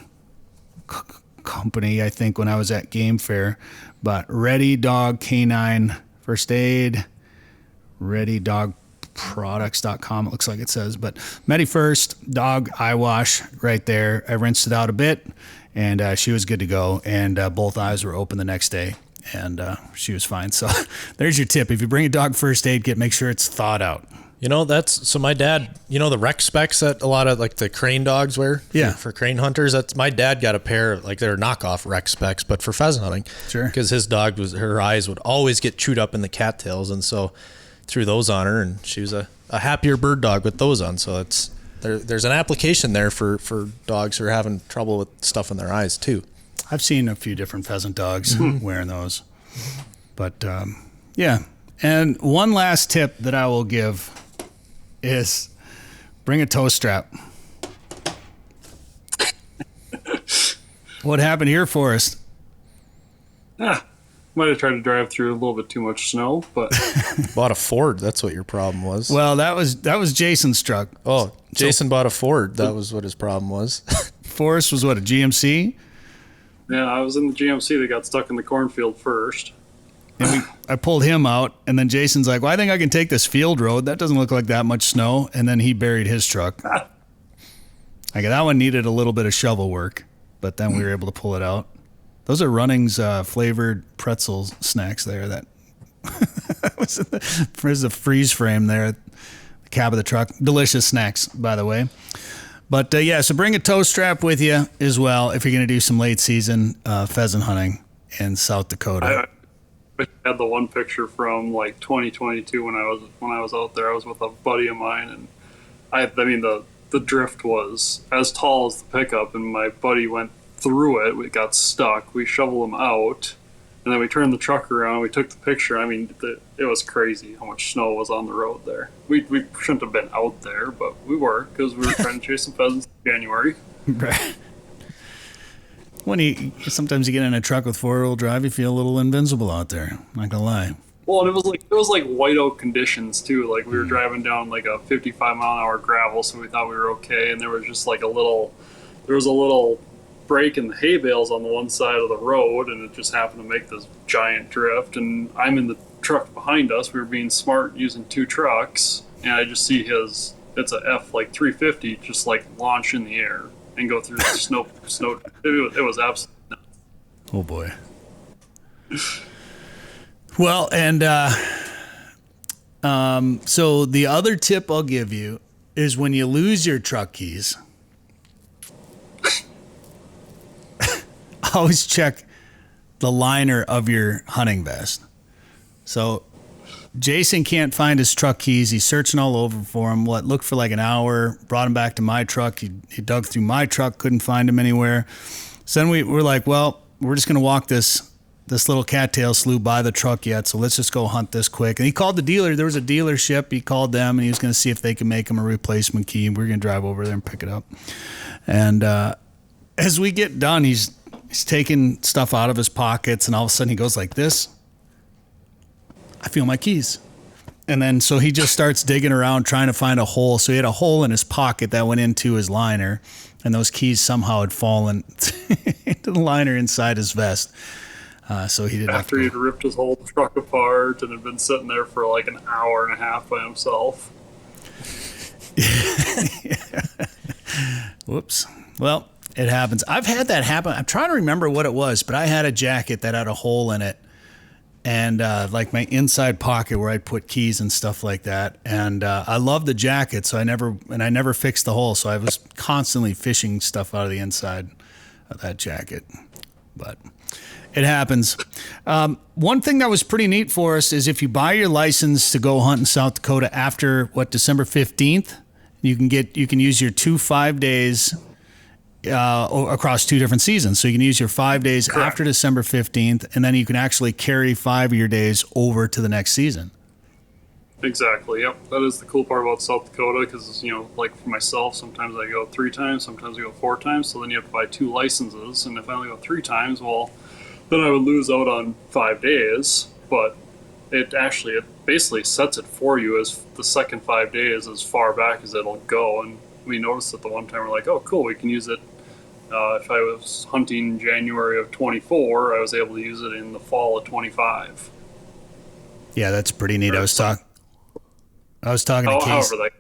Company, I think, when I was at Game Fair. But Ready Dog Canine First Aid, Ready Dog products.com, it looks like it says. But Medi First dog eye wash right there. I rinsed it out a bit, and she was good to go. And both eyes were open the next day, and she was fine. So there's your tip. If you bring a dog first aid kit, make sure it's thawed out. So my dad, the rec specs that a lot of like the crane dogs wear for crane hunters, that's my dad got a pair, like they're knockoff rec specs, but for pheasant hunting. Sure. Because his dog her eyes would always get chewed up in the cattails. And so threw those on her, and she was a happier bird dog with those on. So there's an application there for dogs who are having trouble with stuff in their eyes too. I've seen a few different pheasant dogs wearing those, but yeah. And one last tip that I will give is bring a tow strap. What happened here, Forrest? Might have tried to drive through a little bit too much snow, but bought a Ford. That's what your problem was. Well, that was Jason's truck. Oh, Jason bought a Ford. That was what his problem was. Forrest was what, a GMC? Yeah, I was in the GMC that got stuck in the cornfield first. And I pulled him out, and then Jason's like, well, I think I can take this field road. That doesn't look like that much snow. And then he buried his truck. That one needed a little bit of shovel work, but then we were able to pull it out. Those are Runnings flavored pretzel snacks there. That there's a freeze frame there at the cab of the truck. Delicious snacks, by the way. But so bring a tow strap with you as well if you're going to do some late season pheasant hunting in South Dakota. I had the one picture from like 2022 when I was out there. I was with a buddy of mine, and I mean the drift was as tall as the pickup, and my buddy went through it. We got stuck. We shoveled him out, and then we turned the truck around. We took the picture. I mean, it was crazy how much snow was on the road there. We shouldn't have been out there, but we were because we were trying to chase some pheasants in January. Right. Sometimes you get in a truck with 4-wheel drive, you feel a little invincible out there. Not gonna lie. Well, and it was like whiteout conditions too. Like we were driving down like a 55-mile-an-hour gravel, so we thought we were okay. And there was just like a little break in the hay bales on the one side of the road, and it just happened to make this giant drift. And I'm in the truck behind us. We were being smart using two trucks, and I just see it's a F like 350 just like launch in the air and go through the snow. It was absolutely nuts. Oh boy. Well, and so the other tip I'll give you is when you lose your truck keys, always check the liner of your hunting vest. So Jason can't find his truck keys. He's searching all over for them. Looked for like an hour, brought him back to my truck. He dug through my truck, couldn't find him anywhere. So then we're like, well, we're just going to walk this little cattail slough by the truck yet, so let's just go hunt this quick. And he called the dealer. There was a dealership. He called them, and he was going to see if they could make him a replacement key. And we are going to drive over there and pick it up. And as we get done, he's taking stuff out of his pockets, and all of a sudden he goes like this. I feel my keys. And then so he just starts digging around trying to find a hole. So he had a hole in his pocket that went into his liner, and those keys somehow had fallen into the liner inside his vest. So he didn't After he'd ripped his whole truck apart and had been sitting there for like an hour and a half by himself. Whoops. Well, it happens. I've had that happen. I'm trying to remember what it was, but I had a jacket that had a hole in it, and like my inside pocket where I'd put keys and stuff like that. And I love the jacket, so I never fixed the hole. So I was constantly fishing stuff out of the inside of that jacket. But it happens. One thing that was pretty neat for us is if you buy your license to go hunt in South Dakota after December 15th, you can use your 5 days across 2 different seasons. So you can use your 5 days Correct. After December 15th, and then you can actually carry 5 of your days over to the next season. Exactly. Yep. That is the cool part about South Dakota, because like for myself, sometimes I go 3 times, sometimes I go 4 times. So then you have to buy 2 licenses, and if I only go 3 times, well, then I would lose out on 5 days. But it basically sets it for you as the second 5 days as far back as it'll go. And we noticed at the one time we're like, oh, cool, we can use it. If I was hunting January of 24, I was able to use it in the fall of 25. Yeah, that's pretty neat. I was I was talking to Casey. However,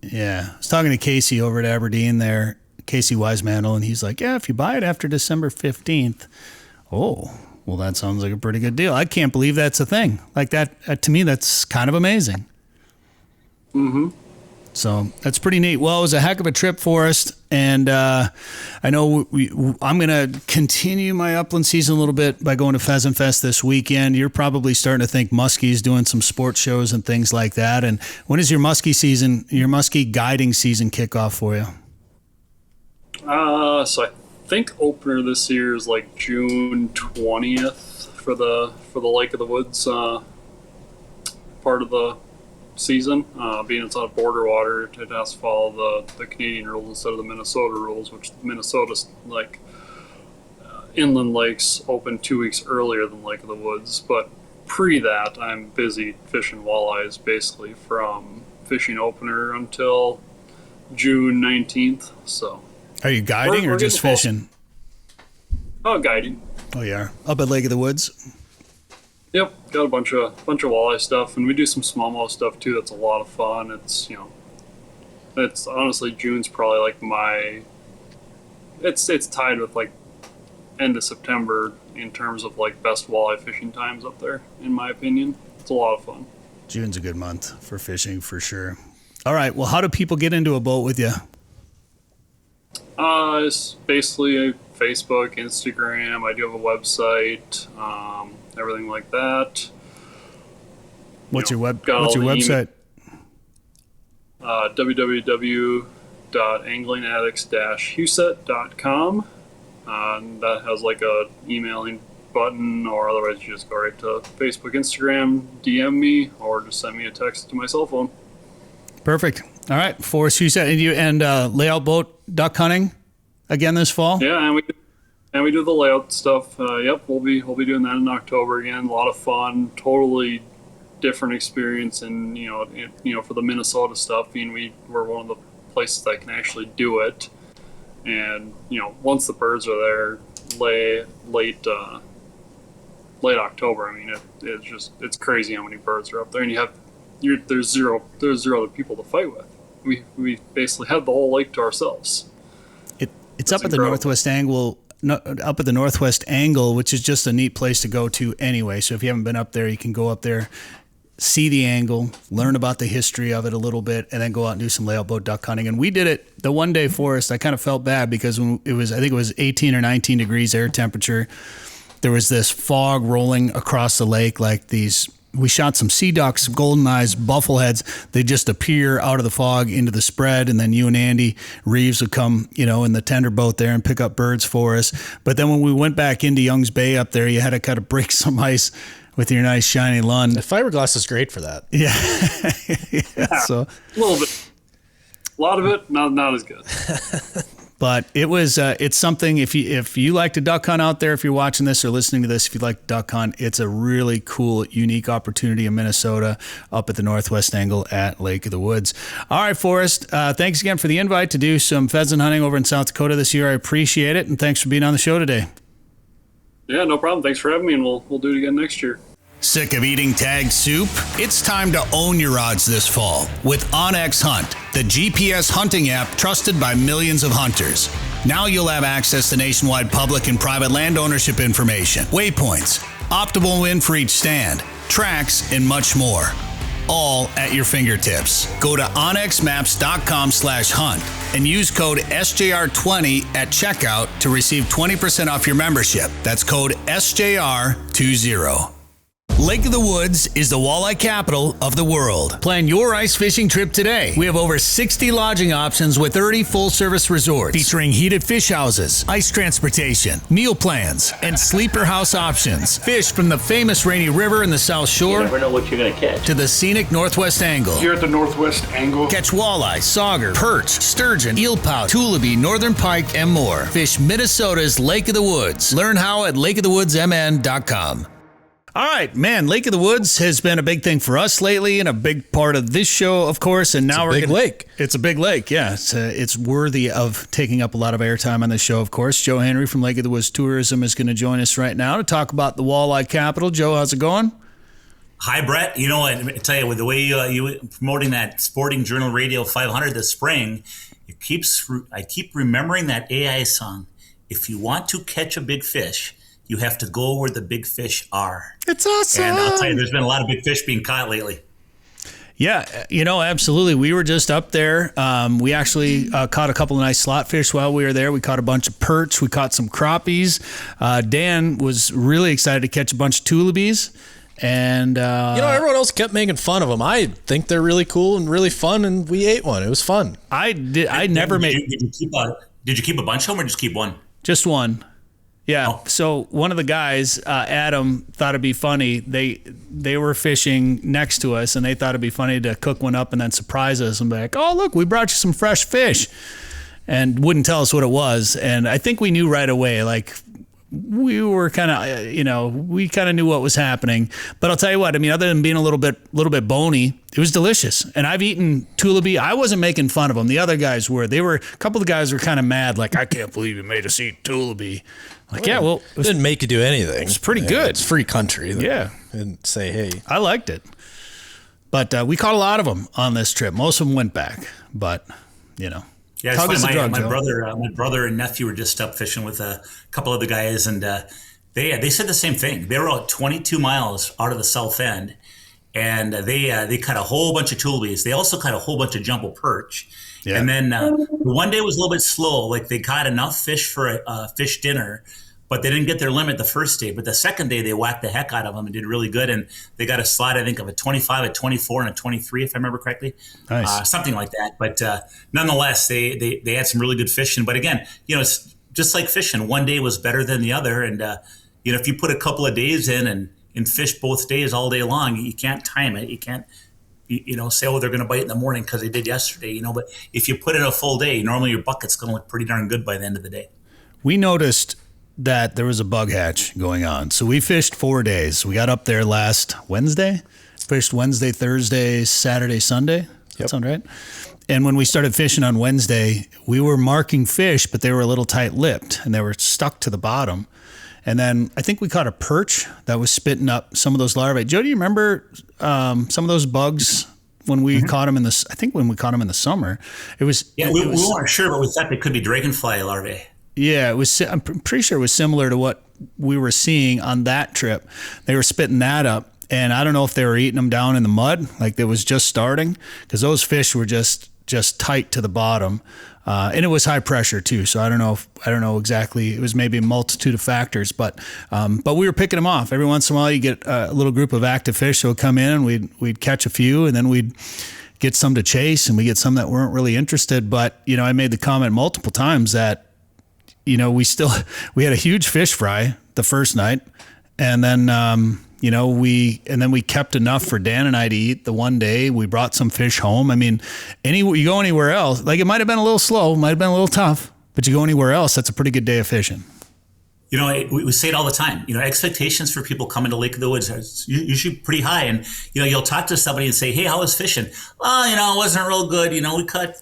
I was talking to Casey over at Aberdeen there, Casey Wisemantle, and he's like, yeah, if you buy it after December 15th, oh, well, that sounds like a pretty good deal. I can't believe that's a thing. Like that, to me, that's kind of amazing. Mm-hmm. So that's pretty neat. Well, it was a heck of a trip for us, and I know I'm going to continue my upland season a little bit by going to Pheasant Fest this weekend. You're probably starting to think Musky's doing some sports shows and things like that. And when is your musky guiding season kick off for you? So I think opener this year is like June 20th for the Lake of the Woods part of the season. Being it's on border water, it has to follow the Canadian rules instead of the Minnesota rules, which Minnesota's like inland lakes open 2 weeks earlier than Lake of the Woods. But pre that, I'm busy fishing walleyes basically from fishing opener until June 19th. So are you guiding or just fishing? Oh, guiding. Oh, yeah. Up at Lake of the Woods? Yep, got a bunch of walleye stuff, and we do some smallmouth stuff too. That's a lot of fun. It's it's honestly June's probably like it's tied with like end of September in terms of like best walleye fishing times up there, in my opinion. It's a lot of fun. June's a good month for fishing for sure. All right, well, how do people get into a boat with you? It's basically Facebook, Instagram. I do have a website, everything like that. What's your website? www.anglingaddicts-huset.com. And that has like a emailing button, or otherwise you just go right to Facebook, Instagram, DM me, or just send me a text to my cell phone. Perfect. All right, Forrest Huset, and layout boat duck hunting again this fall. Yeah, and we do the layout stuff. Yep, we'll be doing that in October again. A lot of fun, totally different experience, and for the Minnesota stuff, we're one of the places that can actually do it. And once the birds are there, late October, it's crazy how many birds are up there, and there's zero other people to fight with. We basically have the whole lake to ourselves. It's up at the northwest angle, which is just a neat place to go to anyway. So if you haven't been up there, you can go up there, see the angle, learn about the history of it a little bit, and then go out and do some layout boat duck hunting. And we did it the one day, Forrest. I kind of felt bad because when I think it was 18 or 19 degrees air temperature, there was this fog rolling across the lake like these. We shot some sea ducks, golden eyes, buffleheads. They just appear out of the fog into the spread, and then you and Andy Reeves would come, in the tender boat there and pick up birds for us. But then when we went back into Young's Bay up there, you had to kind of break some ice with your nice shiny Lund. The fiberglass is great for that. Yeah. So a little bit. A lot of it, not as good. But it was it's something, if you like to duck hunt out there, if you're watching this or listening to this, if you like to duck hunt, it's a really cool, unique opportunity in Minnesota up at the northwest angle at Lake of the Woods. All right, Forrest, thanks again for the invite to do some pheasant hunting over in South Dakota this year. I appreciate it, and thanks for being on the show today. Yeah, no problem. Thanks for having me, and we'll do it again next year. Sick of eating tag soup? It's time to own your odds this fall with OnX Hunt, the GPS hunting app trusted by millions of hunters. Now you'll have access to nationwide public and private land ownership information, waypoints, optimal win for each stand, tracks, and much more. All at your fingertips. Go to onxmaps.com/hunt and use code SJR20 at checkout to receive 20% off your membership. That's code SJR20. Lake of the Woods is the walleye capital of the world. Plan your ice fishing trip today. We have over 60 lodging options with 30 full-service resorts featuring heated fish houses, ice transportation, meal plans, and sleeper house options. Fish from the famous Rainy River in the South Shore. You never know what you're going to catch. To the scenic Northwest Angle. Here at the Northwest Angle. Catch walleye, sauger, perch, sturgeon, eelpout, tullibee, northern pike, and more. Fish Minnesota's Lake of the Woods. Learn how at lakeofthewoodsmn.com. All right, man, Lake of the Woods has been a big thing for us lately and a big part of this show, of course. And now it's a big lake. It's a big lake, yeah. It's worthy of taking up a lot of airtime on the show, of course. Joe Henry from Lake of the Woods Tourism is going to join us right now to talk about the walleye capital. Joe, how's it going? Hi, Bret. You know, I tell you, with the way you promoting that Sporting Journal Radio 500 this spring, I keep remembering that AI song. If you want to catch a big fish, you have to go where the big fish are. It's awesome. And I'll tell you, there's been a lot of big fish being caught lately. Yeah, absolutely. We were just up there. We actually caught a couple of nice slot fish while we were there. We caught a bunch of perch. We caught some crappies. Dan was really excited to catch a bunch of tulibies. And everyone else kept making fun of them. I think they're really cool and really fun, and we ate one. It was fun. Did you keep a bunch of them or just keep one? Just one. Yeah. Oh. So one of the guys, Adam, thought it'd be funny. They were fishing next to us, and they thought it'd be funny to cook one up and then surprise us and be like, "Oh, look, we brought you some fresh fish," and wouldn't tell us what it was. And I think we knew right away, like. We were kind of, we kind of knew what was happening. But I'll tell you what, I mean, other than being a little bit bony, it was delicious. And I've eaten tulibi. I wasn't making fun of them. The other guys were. A couple of the guys were kind of mad, like, I can't believe you made us eat tulibi. Like, it didn't make you do anything. It's pretty good. It's free country. Yeah. And say, hey. I liked it. But we caught a lot of them on this trip. Most of them went back. But, Yeah, it's funny. My brother and nephew were just up fishing with a couple of the guys, and they said the same thing. They were out 22 miles out of the south end, and they caught a whole bunch of tulibies. They also caught a whole bunch of jumbo perch. Yeah. And then one day was a little bit slow. Like they caught enough fish for a fish dinner, but they didn't get their limit the first day. But the second day, they whacked the heck out of them and did really good. And they got a slot, I think, of a 25, a 24, and a 23, if I remember correctly. Nice. Something like that. But nonetheless, they had some really good fishing. But again, it's just like fishing. One day was better than the other. And, if you put a couple of days in and fish both days all day long, you can't time it. You can't, say, oh, they're going to bite in the morning because they did yesterday. But if you put in a full day, normally your bucket's going to look pretty darn good by the end of the day. We noticed that there was a bug hatch going on. So we fished 4 days. We got up there last Wednesday, fished Wednesday, Thursday, Saturday, Sunday. Does that sound right? And when we started fishing on Wednesday, we were marking fish, but they were a little tight-lipped and they were stuck to the bottom. And then I think we caught a perch that was spitting up some of those larvae. Joe, do you remember some of those bugs when we caught them in the summer? It was. Yeah, we weren't sure, but we thought they could be dragonfly larvae. Yeah, I'm pretty sure it was similar to what we were seeing on that trip. They were spitting that up, and I don't know if they were eating them down in the mud, like it was just starting, because those fish were just tight to the bottom, and it was high pressure too. So I don't know exactly. It was maybe a multitude of factors, but we were picking them off. Every once in a while, you get a little group of active fish that would come in, and we'd catch a few, and then we'd get some to chase, and we get some that weren't really interested. But I made the comment multiple times that. We had a huge fish fry the first night, and then we kept enough for Dan and I to eat the one day. We brought some fish home. I mean, you go anywhere else, like it might have been a little slow, might have been a little tough, but you go anywhere else, that's a pretty good day of fishing. We say it all the time. Expectations for people coming to Lake of the Woods are usually pretty high, and you'll talk to somebody and say, "Hey, how was fishing?" "Well, it wasn't real good. We caught.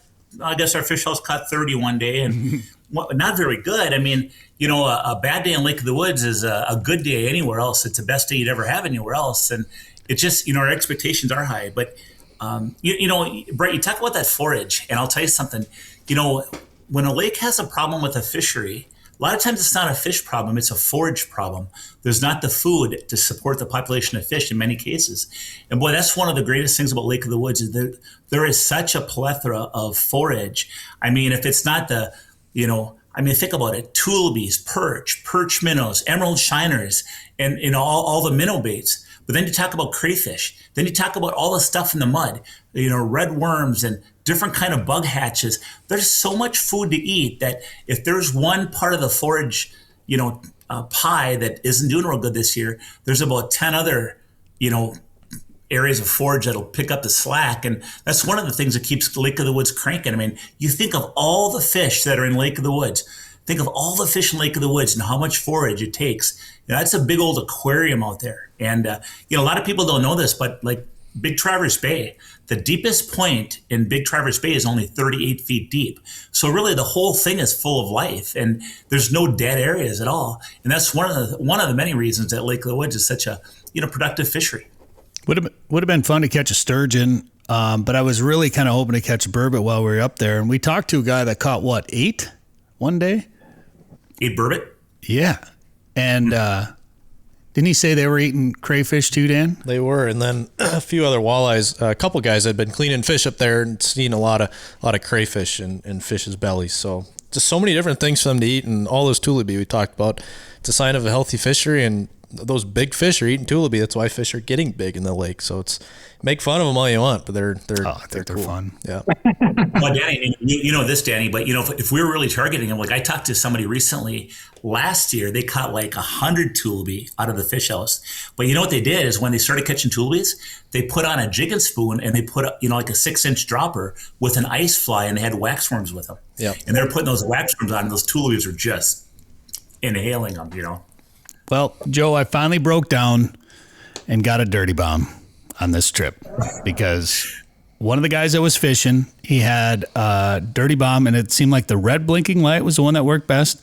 I guess our fish house caught 30 one day, and." Not very good. I mean, a bad day in Lake of the Woods is a good day anywhere else. It's the best day you'd ever have anywhere else. And it's just, our expectations are high. But, Bret, you talk about that forage, and I'll tell you something. When a lake has a problem with a fishery, a lot of times it's not a fish problem, it's a forage problem. There's not the food to support the population of fish in many cases. And boy, that's one of the greatest things about Lake of the Woods is that there is such a plethora of forage. I mean, if it's not think about it, tulibies, perch minnows, emerald shiners, and all the minnow baits. But then you talk about crayfish. Then you talk about all the stuff in the mud, red worms and different kind of bug hatches. There's so much food to eat that if there's one part of the forage, pie that isn't doing real good this year, there's about 10 other, areas of forage that'll pick up the slack. And that's one of the things that keeps Lake of the Woods cranking. I mean, you think of all the fish that are in Lake of the Woods. Think of all the fish in Lake of the Woods and how much forage it takes. That's a big old aquarium out there. And, a lot of people don't know this, but like Big Traverse Bay, the deepest point in Big Traverse Bay is only 38 feet deep. So really the whole thing is full of life, and there's no dead areas at all. And that's one of the many reasons that Lake of the Woods is such a, productive fishery. Would have been fun to catch a sturgeon, but I was really kind of hoping to catch a burbot while we were up there. And we talked to a guy that caught, 8 one day? 8 burbot? Yeah. And didn't he say they were eating crayfish too, Dan? They were, and then a few other walleyes. A couple guys had been cleaning fish up there and seen a lot of crayfish and fish's bellies. So just so many different things for them to eat, and all those tulipy we talked about. It's a sign of a healthy fishery, and those big fish are eating tulipy. That's why fish are getting big in the lake. So it's make fun of them all you want, but they're they're fun. Yeah. Well, Danny, you know this, Danny, but if we were really targeting them, like I talked to somebody recently last year, they caught like 100 tulipy out of the fish house. But you know what they did is when they started catching tulipys, they put on a jig and spoon and they put like a 6-inch dropper with an ice fly, and they had waxworms with them. Yeah. And they're putting those waxworms on, and those tulipys are just inhaling them, Well, Joe, I finally broke down and got a dirty bomb on this trip because one of the guys that was fishing, he had a dirty bomb, and it seemed like the red blinking light was the one that worked best.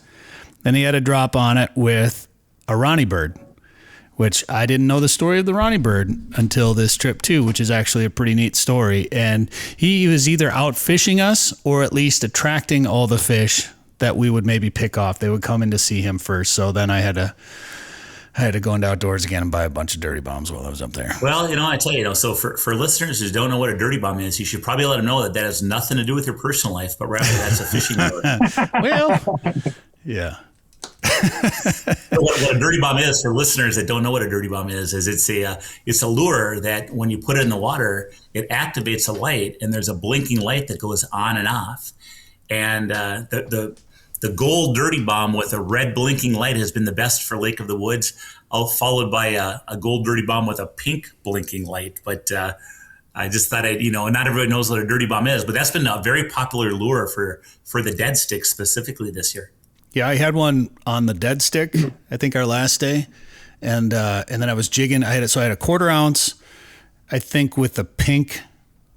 Then he had a drop on it with a Ronnie bird, which I didn't know the story of the Ronnie bird until this trip too, which is actually a pretty neat story. And he was either out fishing us or at least attracting all the fish that we would maybe pick off. They would come in to see him first. So then I had to go into outdoors again and buy a bunch of dirty bombs while I was up there. Well, I tell you, so for listeners who don't know what a dirty bomb is, you should probably let them know that has nothing to do with your personal life, but rather that's a fishing lure. Well, yeah. What a dirty bomb is, for listeners that don't know what a dirty bomb is it's a lure that when you put it in the water, it activates a light, and there's a blinking light that goes on and off. And the gold dirty bomb with a red blinking light has been the best for Lake of the Woods, followed by a gold dirty bomb with a pink blinking light. But I just thought not everybody knows what a dirty bomb is, but that's been a very popular lure for the dead stick specifically this year. Yeah, I had one on the dead stick, I think our last day. And then I was jigging. I had a 1/4 ounce, I think, with the pink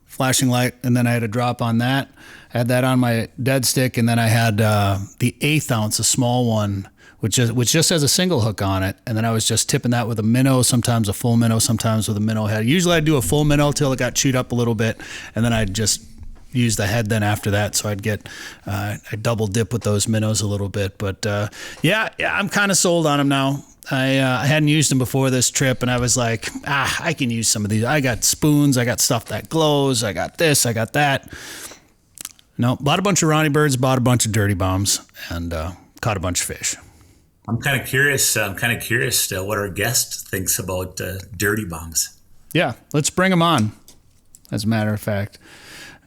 flashing light, and then I had a drop on that. I had that on my dead stick, and then I had the 1/8 ounce, a small one, which just has a single hook on it. And then I was just tipping that with a minnow, sometimes a full minnow, sometimes with a minnow head. Usually I'd do a full minnow till it got chewed up a little bit, and then I'd just use the head then after that. So I'd get I double dip with those minnows a little bit. But yeah, I'm kind of sold on them now. I hadn't used them before this trip, and I was like, I can use some of these. I got spoons, I got stuff that glows, I got this, I got that. No, bought a bunch of Ronnie birds, bought a bunch of dirty bombs, and caught a bunch of fish. I'm kind of curious. What our guest thinks about dirty bombs. Yeah, let's bring them on. As a matter of fact.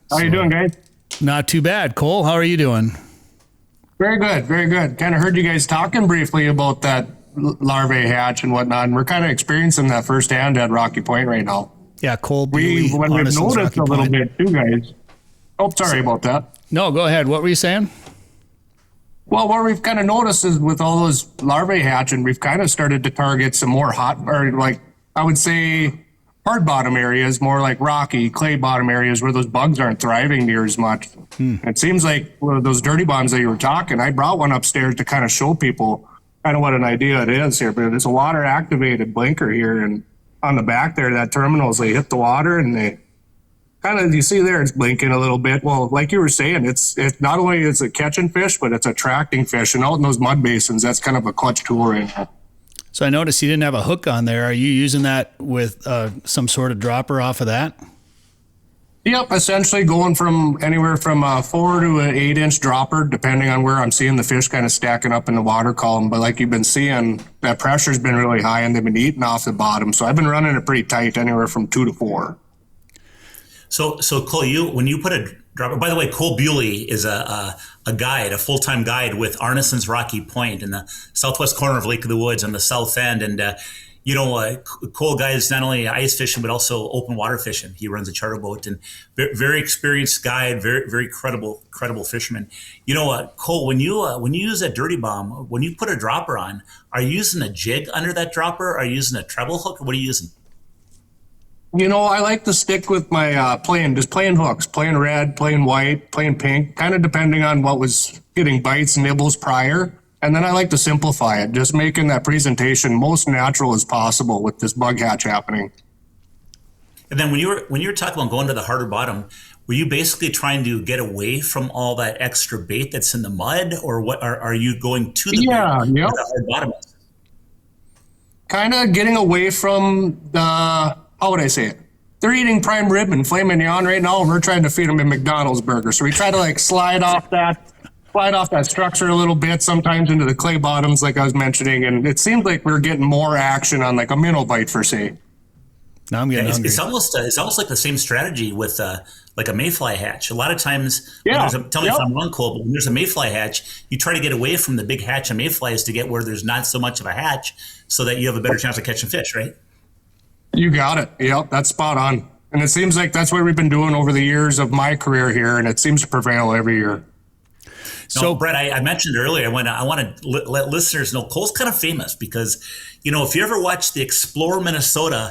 How you doing, guys? Not too bad. Cole, how are you doing? Very good, very good. Kind of heard you guys talking briefly about that larvae hatch and whatnot, and we're kind of experiencing that firsthand at Rocky Point right now. Yeah, Cole Buley, We've noticed Rocky a little Point. bit too, guys. Oh, sorry about that. No, go ahead. What were you saying? Well, what we've kind of noticed is with all those larvae hatching, we've kind of started to target some more I would say, hard bottom areas, more like rocky, clay bottom areas where those bugs aren't thriving near as much. It seems like one of those dirty bombs that you were talking, I brought one upstairs to kind of show people kind of what an idea it is here. But it's a water activated blinker here, and on the back there, that terminals, they hit the water and they kind of, you see there, it's blinking a little bit. Well, like you were saying, it's not only is it catching fish, but it's attracting fish. And out in those mud basins, that's kind of a clutch tool right now. So I noticed you didn't have a hook on there. Are you using that with some sort of dropper off of that? Yep, essentially going from anywhere from a 4 to an 8-inch dropper, depending on where I'm seeing the fish kind of stacking up in the water column. But like you've been seeing, that pressure's been really high and they've been eating off the bottom. So I've been running it pretty tight, anywhere from 2 to 4. So Cole, when you put a dropper, by the way, Cole Buley is a guide, a full-time guide with Arnensen's Rocky Point in the southwest corner of Lake of the Woods on the south end. And, Cole guides not only ice fishing, but also open water fishing. He runs a charter boat and very experienced guide, very, very credible fisherman. Cole, when you use a dirty bomb, when you put a dropper on, are you using a jig under that dropper? Are you using a treble hook? Or what are you using? I like to stick with my plain hooks, plain red, plain white, plain pink, kind of depending on what was getting bites and nibbles prior. And then I like to simplify it, just making that presentation most natural as possible with this bug hatch happening. And then when you were talking about going to the harder bottom, were you basically trying to get away from all that extra bait that's in the mud, or what? Are you going to the bait where the hard bottom is? Kind of getting away from the, how would I say it? They're eating prime rib and filet mignon right now, and we're trying to feed them a McDonald's burger. So we try to like slide off that structure a little bit, sometimes into the clay bottoms, like I was mentioning, and it seems like we're getting more action on like a minnow bite per se. Now I'm getting hungry. It's almost like the same strategy with like a mayfly hatch. A lot of times, tell me if I'm wrong, Cole, but when there's a mayfly hatch, you try to get away from the big hatch of mayflies to get where there's not so much of a hatch, so that you have a better chance of catching fish, right? You got it. Yep, that's spot on. And it seems like that's what we've been doing over the years of my career here, and it seems to prevail every year. So, Bret, I mentioned earlier, I want to let listeners know Cole's kind of famous because, if you ever watch the Explore Minnesota,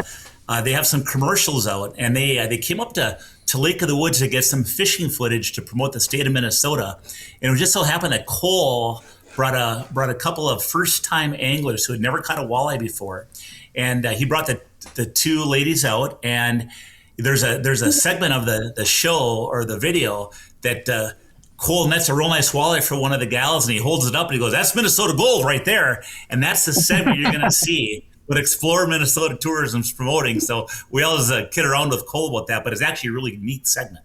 they have some commercials out, and they came up to Lake of the Woods to get some fishing footage to promote the state of Minnesota. And it just so happened that Cole brought a couple of first-time anglers who had never caught a walleye before. And he brought the two ladies out, and there's a segment of the show or the video that Cole nets a real nice walleye for one of the gals, and he holds it up and he goes, "That's Minnesota gold right there." And that's the segment you're going to see what Explore Minnesota Tourism's promoting. So we always kid around with Cole about that, but it's actually a really neat segment.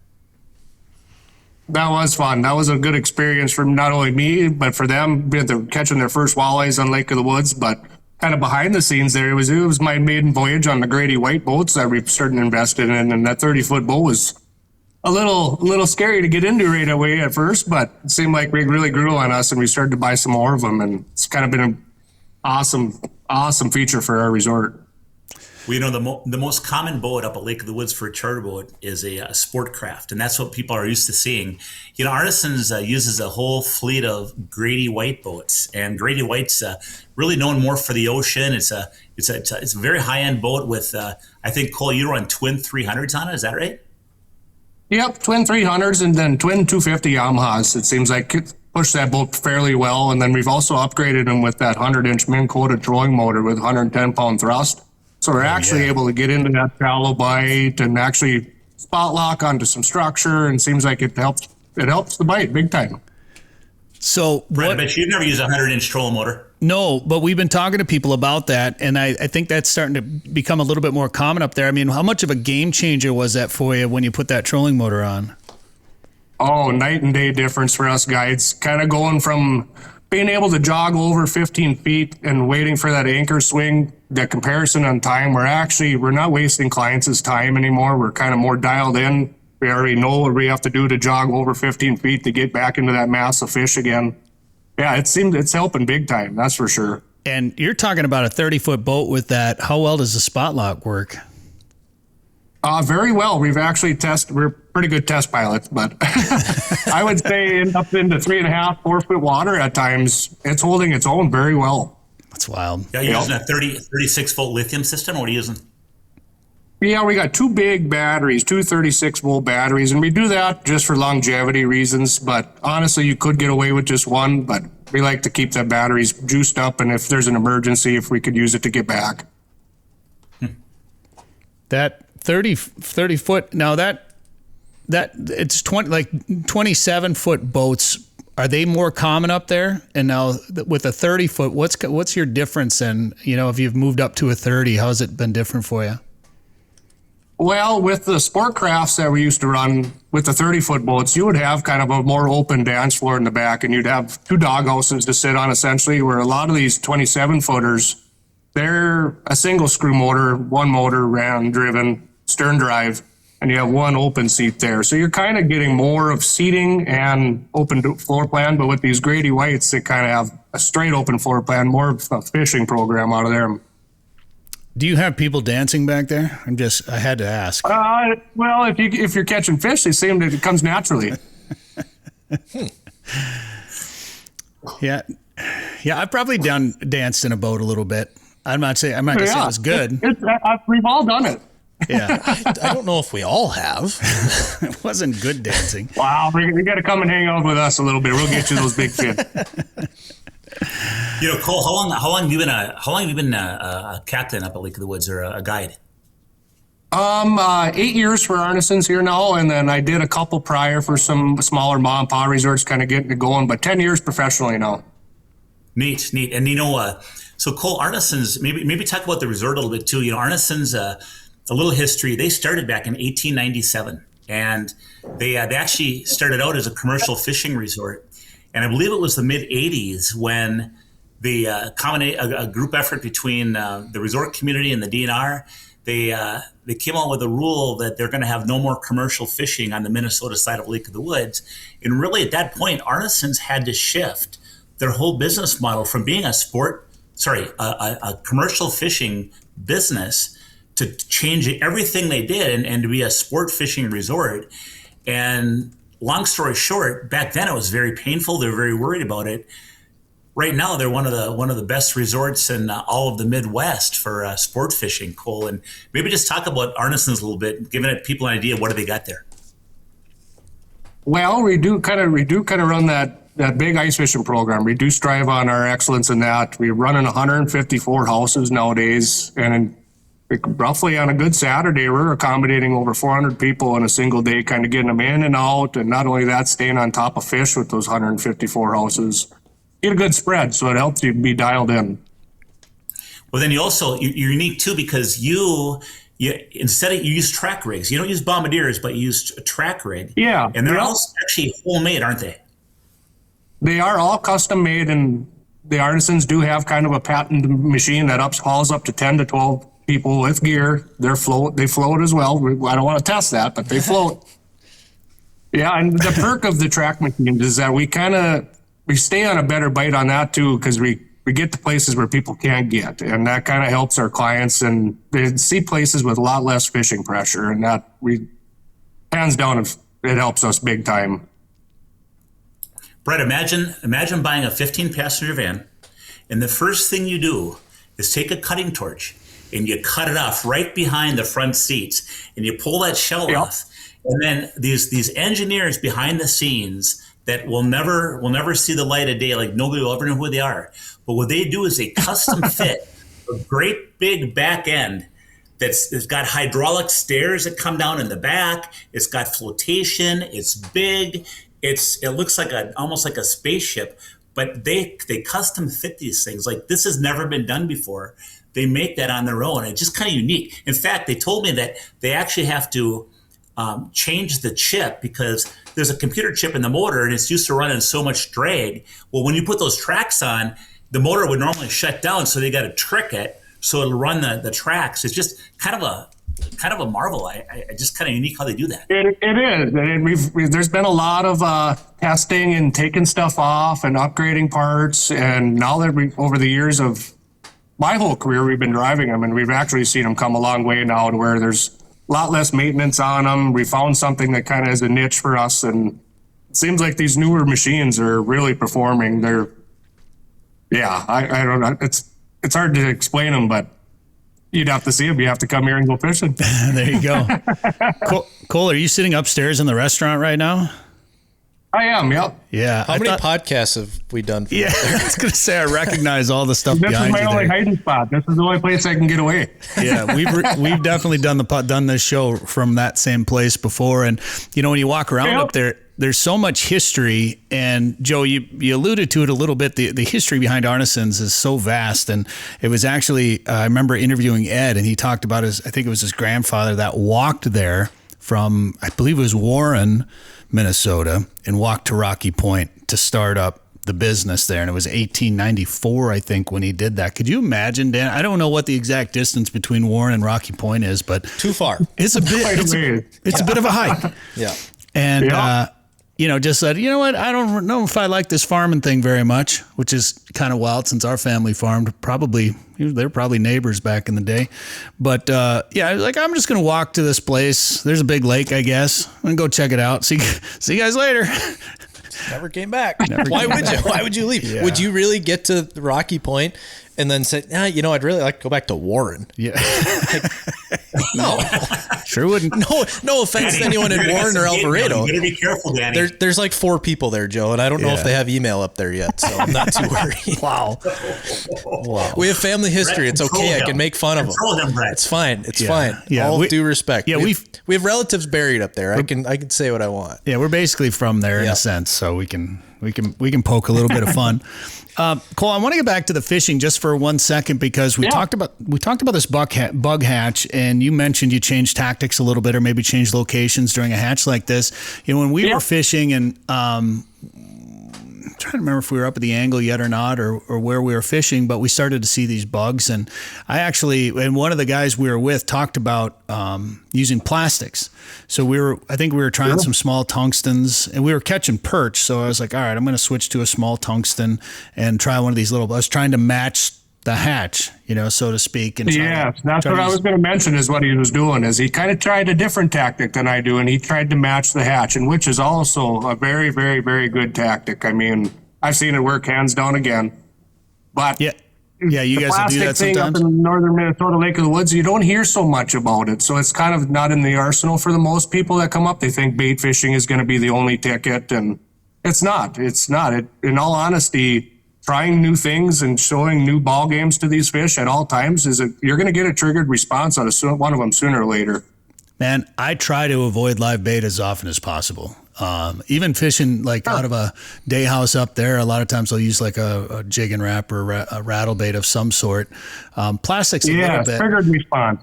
That was fun. That was a good experience for not only me, but for them, catching their first walleyes on Lake of the Woods. But kind of behind the scenes there, it was my maiden voyage on the Grady White boats that we've started investing in, and that 30-foot boat was a little scary to get into right away at first, but it seemed like we really grew on us, and we started to buy some more of them, and it's kind of been an awesome feature for our resort. Well, the most common boat up at Lake of the Woods for a charter boat is a sport craft, and that's what people are used to seeing. Arnensen's uses a whole fleet of Grady White boats, and Grady White's really known more for the ocean. It's a very high end boat with I think, Cole, you run twin 300s on it. Is that right? Yep, twin 300s and then twin 250 Yamahas. It seems like it pushed that boat fairly well, and then we've also upgraded them with that 100-inch Minn-Kota trolling motor with 110-pound thrust. So we're actually able to get into that shallow bite and actually spot lock onto some structure, and seems like it helps the bite big time. So Bret, I bet you've never used a 100-inch trolling motor. No, but we've been talking to people about that, and I think that's starting to become a little bit more common up there. I mean, how much of a game changer was that for you when you put that trolling motor on? Oh, night and day difference for us guides. Kind of going from being able to jog over 15 feet and waiting for that anchor swing, the comparison on time, we're not wasting clients' time anymore. We're kind of more dialed in. We already know what we have to do to jog over 15 feet to get back into that mass of fish again. Yeah, it's helping big time, that's for sure. And you're talking about a 30-foot boat with that. How well does the spot lock work? Very well. We've actually we're pretty good test pilots, but I would say up into 3.5, 4 foot water at times, it's holding its own very well. That's wild. Yeah, you're using a 36-volt lithium system, or what are you using? Yeah, we got two big batteries, two 36-volt batteries, and we do that just for longevity reasons. But honestly, you could get away with just one, but we like to keep the batteries juiced up, and if there's an emergency, if we could use it to get back. That 30 foot, now that it's 27-foot boats, are they more common up there? And now with a 30-foot, what's your difference then? If you've moved up to a 30, how's it been different for you? Well, with the sport crafts that we used to run with the 30-foot boats, you would have kind of a more open dance floor in the back, and you'd have two doghouses to sit on essentially, where a lot of these 27-footers, they're a single screw motor, one motor ram driven, stern drive, and you have one open seat there. So you're kind of getting more of seating and open floor plan, but with these Grady Whites, they kind of have a straight open floor plan, more of a fishing program out of there. Do you have people dancing back there? I had to ask. Well, if you're catching fish, it comes naturally. Yeah, I've probably danced in a boat a little bit. I'm not gonna say it was good. We've all done it. Yeah, I don't know if we all have. It wasn't good dancing. Wow, you got to come and hang out with us a little bit. We'll get you those big fish. Cole, how long have you been a captain up at Lake of the Woods, or a guide? 8 years for Arnensen's here now, and then I did a couple prior for some smaller mom and pop resorts, kind of getting it going, but 10 years professionally now. Neat. And so Cole, Arnensen's, maybe talk about the resort a little bit too. Arnensen's a little history. They started back in 1897, and they actually started out as a commercial fishing resort. And I believe it was the mid 80s when the a group effort between the resort community and the DNR, they came out with a rule that they're going to have no more commercial fishing on the Minnesota side of Lake of the Woods. And really at that point, Arnensen's had to shift their whole business model from being a commercial fishing business to change everything they did and to be a sport fishing resort. And long story short, back then it was very painful. They were very worried about it. Right now, they're one of the best resorts in all of the Midwest for sport fishing, Cole. And maybe just talk about Arnensen's a little bit, giving people an idea of what do they got there. Well, we do kind of run that big ice fishing program. We do strive on our excellence in that. We're running 154 houses nowadays, and roughly on a good Saturday, we're accommodating over 400 people in a single day, kind of getting them in and out. And not only that, staying on top of fish with those 154 houses. Get a good spread, so it helps you be dialed in. Well, then you're unique too, because you use track rigs. You don't use bombardiers, but you use a track rig. Yeah. And they're all actually homemade, aren't they? They are all custom made, and the Arnensen's do have kind of a patented machine that hauls up to 10 to 12 people with gear. They float as well. I don't want to test that, but they float. Yeah, and the perk of the track machines is that we stay on a better bite on that too, because we get to places where people can't get, and that kind of helps our clients, and they see places with a lot less fishing pressure, and that hands down, it helps us big time. Bret, imagine buying a 15-passenger van, and the first thing you do is take a cutting torch and you cut it off right behind the front seats, and you pull that shell off, and then these engineers behind the scenes that will never see the light of day, like nobody will ever know who they are. But what they do is they custom fit a great big back end it's got hydraulic stairs that come down in the back. It's got flotation. It's big. It looks like almost like a spaceship. But they custom fit these things. Like, this has never been done before. They make that on their own. It's just kind of unique. In fact, they told me that they actually have to change the chip because there's a computer chip in the motor and it's used to running so much drag. Well, when you put those tracks on, the motor would normally shut down, so they got to trick it so it'll run the tracks. It's just kind of a marvel. I just kind of unique how they do that. It is. And there's been a lot of testing and taking stuff off and upgrading parts. And now that over the years of my whole career, we've been driving them, and we've actually seen them come a long way now to where there's a lot less maintenance on them. We found something that kind of is a niche for us, and it seems like these newer machines are really performing. I don't know. It's hard to explain them, but you'd have to see them. You have to come here and go fishing. There you go. Cole, are you sitting upstairs in the restaurant right now? I am, yep. Yeah. How many podcasts have we done? Yeah, I was going to say, I recognize all the stuff behind you. This is my only hiding spot. This is the only place I can get away. Yeah, we've definitely done this show from that same place before. And, when you walk around up there, there's so much history. And, Joe, you alluded to it a little bit. The history behind Arnensen's is so vast. And it was actually, I remember interviewing Ed, and he talked about I think it was his grandfather that walked there from, I believe it was Warren, Minnesota, and walked to Rocky Point to start up the business there. And it was 1894, I think, when he did that. Could you imagine, Dan? I don't know what the exact distance between Warren and Rocky Point is, but too far. It's a bit. It's a bit of a hike. Yeah. And just said, you know what? I don't know if I like this farming thing very much, which is kind of wild since our family farmed. They're probably neighbors back in the day. But I was like, I'm just going to walk to this place. There's a big lake, I guess. I'm going to go check it out. See you guys later. Never came back. Why would you? Why would you leave? Yeah. Would you really get to Rocky Point and then say, I'd really like to go back to Warren? Yeah. No. Sure wouldn't. No offense to anyone in Warren or Alvarado. You better be careful, Danny. There's like 4 people there, Joe, and I don't know if they have email up there yet, so I'm not too worried. Wow. We have family history. It's okay. I can make fun of them. It's fine. It's fine. Yeah, All due respect. Yeah, we have relatives buried up there. I can say what I want. Yeah, we're basically from there in a sense, so we can poke a little bit of fun. Cole, I want to get back to the fishing just for 1 second because we talked about this bug hatch, and you mentioned you changed tactics a little bit, or maybe changed locations during a hatch like this. When we were fishing, and I'm trying to remember if we were up at the angle yet or not, or where we were fishing, but we started to see these bugs, and and one of the guys we were with talked about using plastics. So I think we were trying some small tungstens, and we were catching perch. So I was like, all right, I'm going to switch to a small tungsten and try one of these little. I was trying to match the hatch, so to speak. And that's what I was going to mention is what he was doing is he kind of tried a different tactic than I do, and he tried to match the hatch, and which is also a very, very, very good tactic. I mean, I've seen it work hands down again. But yeah, you guys will do that sometimes. Up in northern Minnesota, Lake of the Woods, you don't hear so much about it. So it's kind of not in the arsenal for the most people that come up. They think bait fishing is going to be the only ticket, and it's not. It's not. In all honesty, trying new things and showing new ball games to these fish at all times you're going to get a triggered response out of one of them sooner or later. Man, I try to avoid live bait as often as possible. Even fishing like out of a day house up there, a lot of times I'll use like a jig and wrap or a rattle bait of some sort. Plastics a little bit. Triggered response.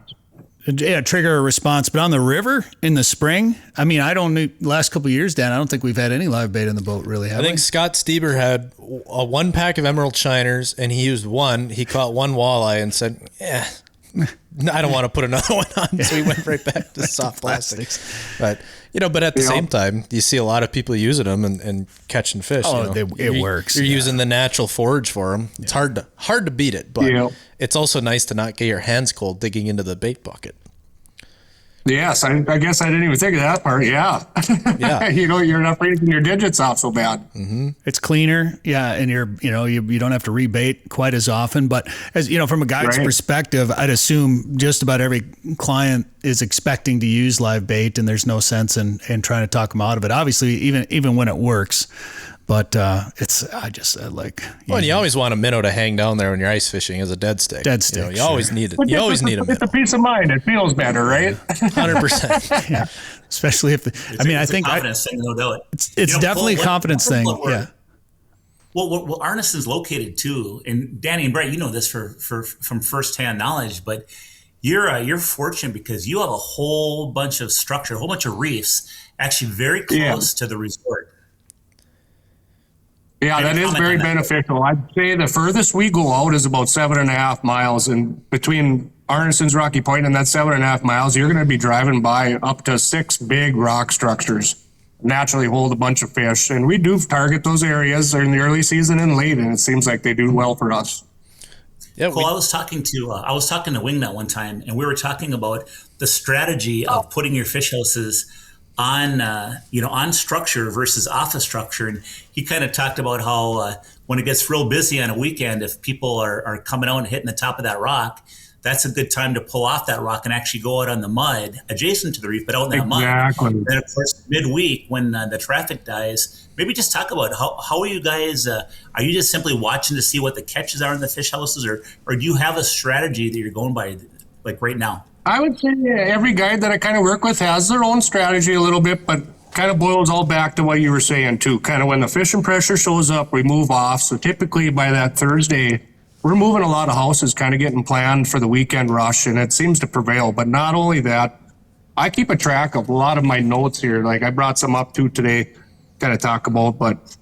Yeah, trigger a response. But on the river in the spring, I mean, last couple of years, Dan, I don't think we've had any live bait in the boat really, have we? I think Scott Stieber had a 1 pack of emerald shiners, and he used one. He caught 1 walleye and said, I don't want to put another one on. So he went right back to soft plastics. But at the same time, you see a lot of people using them and catching fish. It works. You're using the natural forage for them. It's hard to beat it, but it's also nice to not get your hands cold digging into the bait bucket. Yes, I guess I didn't even think of that part. Yeah. You're not freezing your digits off so bad. Mm-hmm. It's cleaner. Yeah. And you don't have to rebait quite as often, but as from a guide's perspective, I'd assume just about every client is expecting to use live bait, and there's no sense in trying to talk them out of it. Obviously, even when it works. But you always want a minnow to hang down there when you're ice fishing as a dead stick. You always need it. You always need a minnow. It's a peace of mind. It feels better, right? 100%. Yeah. Especially if I think confidence thing, no doubt. It's definitely a confidence thing. Yeah. Well, Arnensen's located too, and Danny and Bret, you know this from firsthand knowledge, but you're fortunate because you have a whole bunch of structure, a whole bunch of reefs, actually very close to the resort. Yeah, that is very beneficial. I'd say the furthest we go out is about 7.5 miles, and between Arnensen's Rocky Point and that 7.5 miles, you're going to be driving by up to 6 big rock structures. Naturally hold a bunch of fish, and we do target those areas in the early season and late, and it seems like they do well for us. Yeah, well, I was talking to Wingnut one time, and we were talking about the strategy of putting your fish houses on structure versus off a structure. And he kind of talked about how when it gets real busy on a weekend, if people are coming out and hitting the top of that rock, that's a good time to pull off that rock and actually go out on the mud adjacent to the reef, but out in that mud. And then, of course, midweek when the traffic dies, maybe just talk about how are you guys, are you just simply watching to see what the catches are in the fish houses, or do you have a strategy that you're going by like right now? I would say every guide that I kind of work with has their own strategy a little bit, but kind of boils all back to what you were saying too. Kind of when the fishing pressure shows up, we move off. So typically by that Thursday, we're moving a lot of houses, kind of getting planned for the weekend rush, and it seems to prevail. But not only that, I keep a track of a lot of my notes here. Like I brought some up too today, kind of talk about, but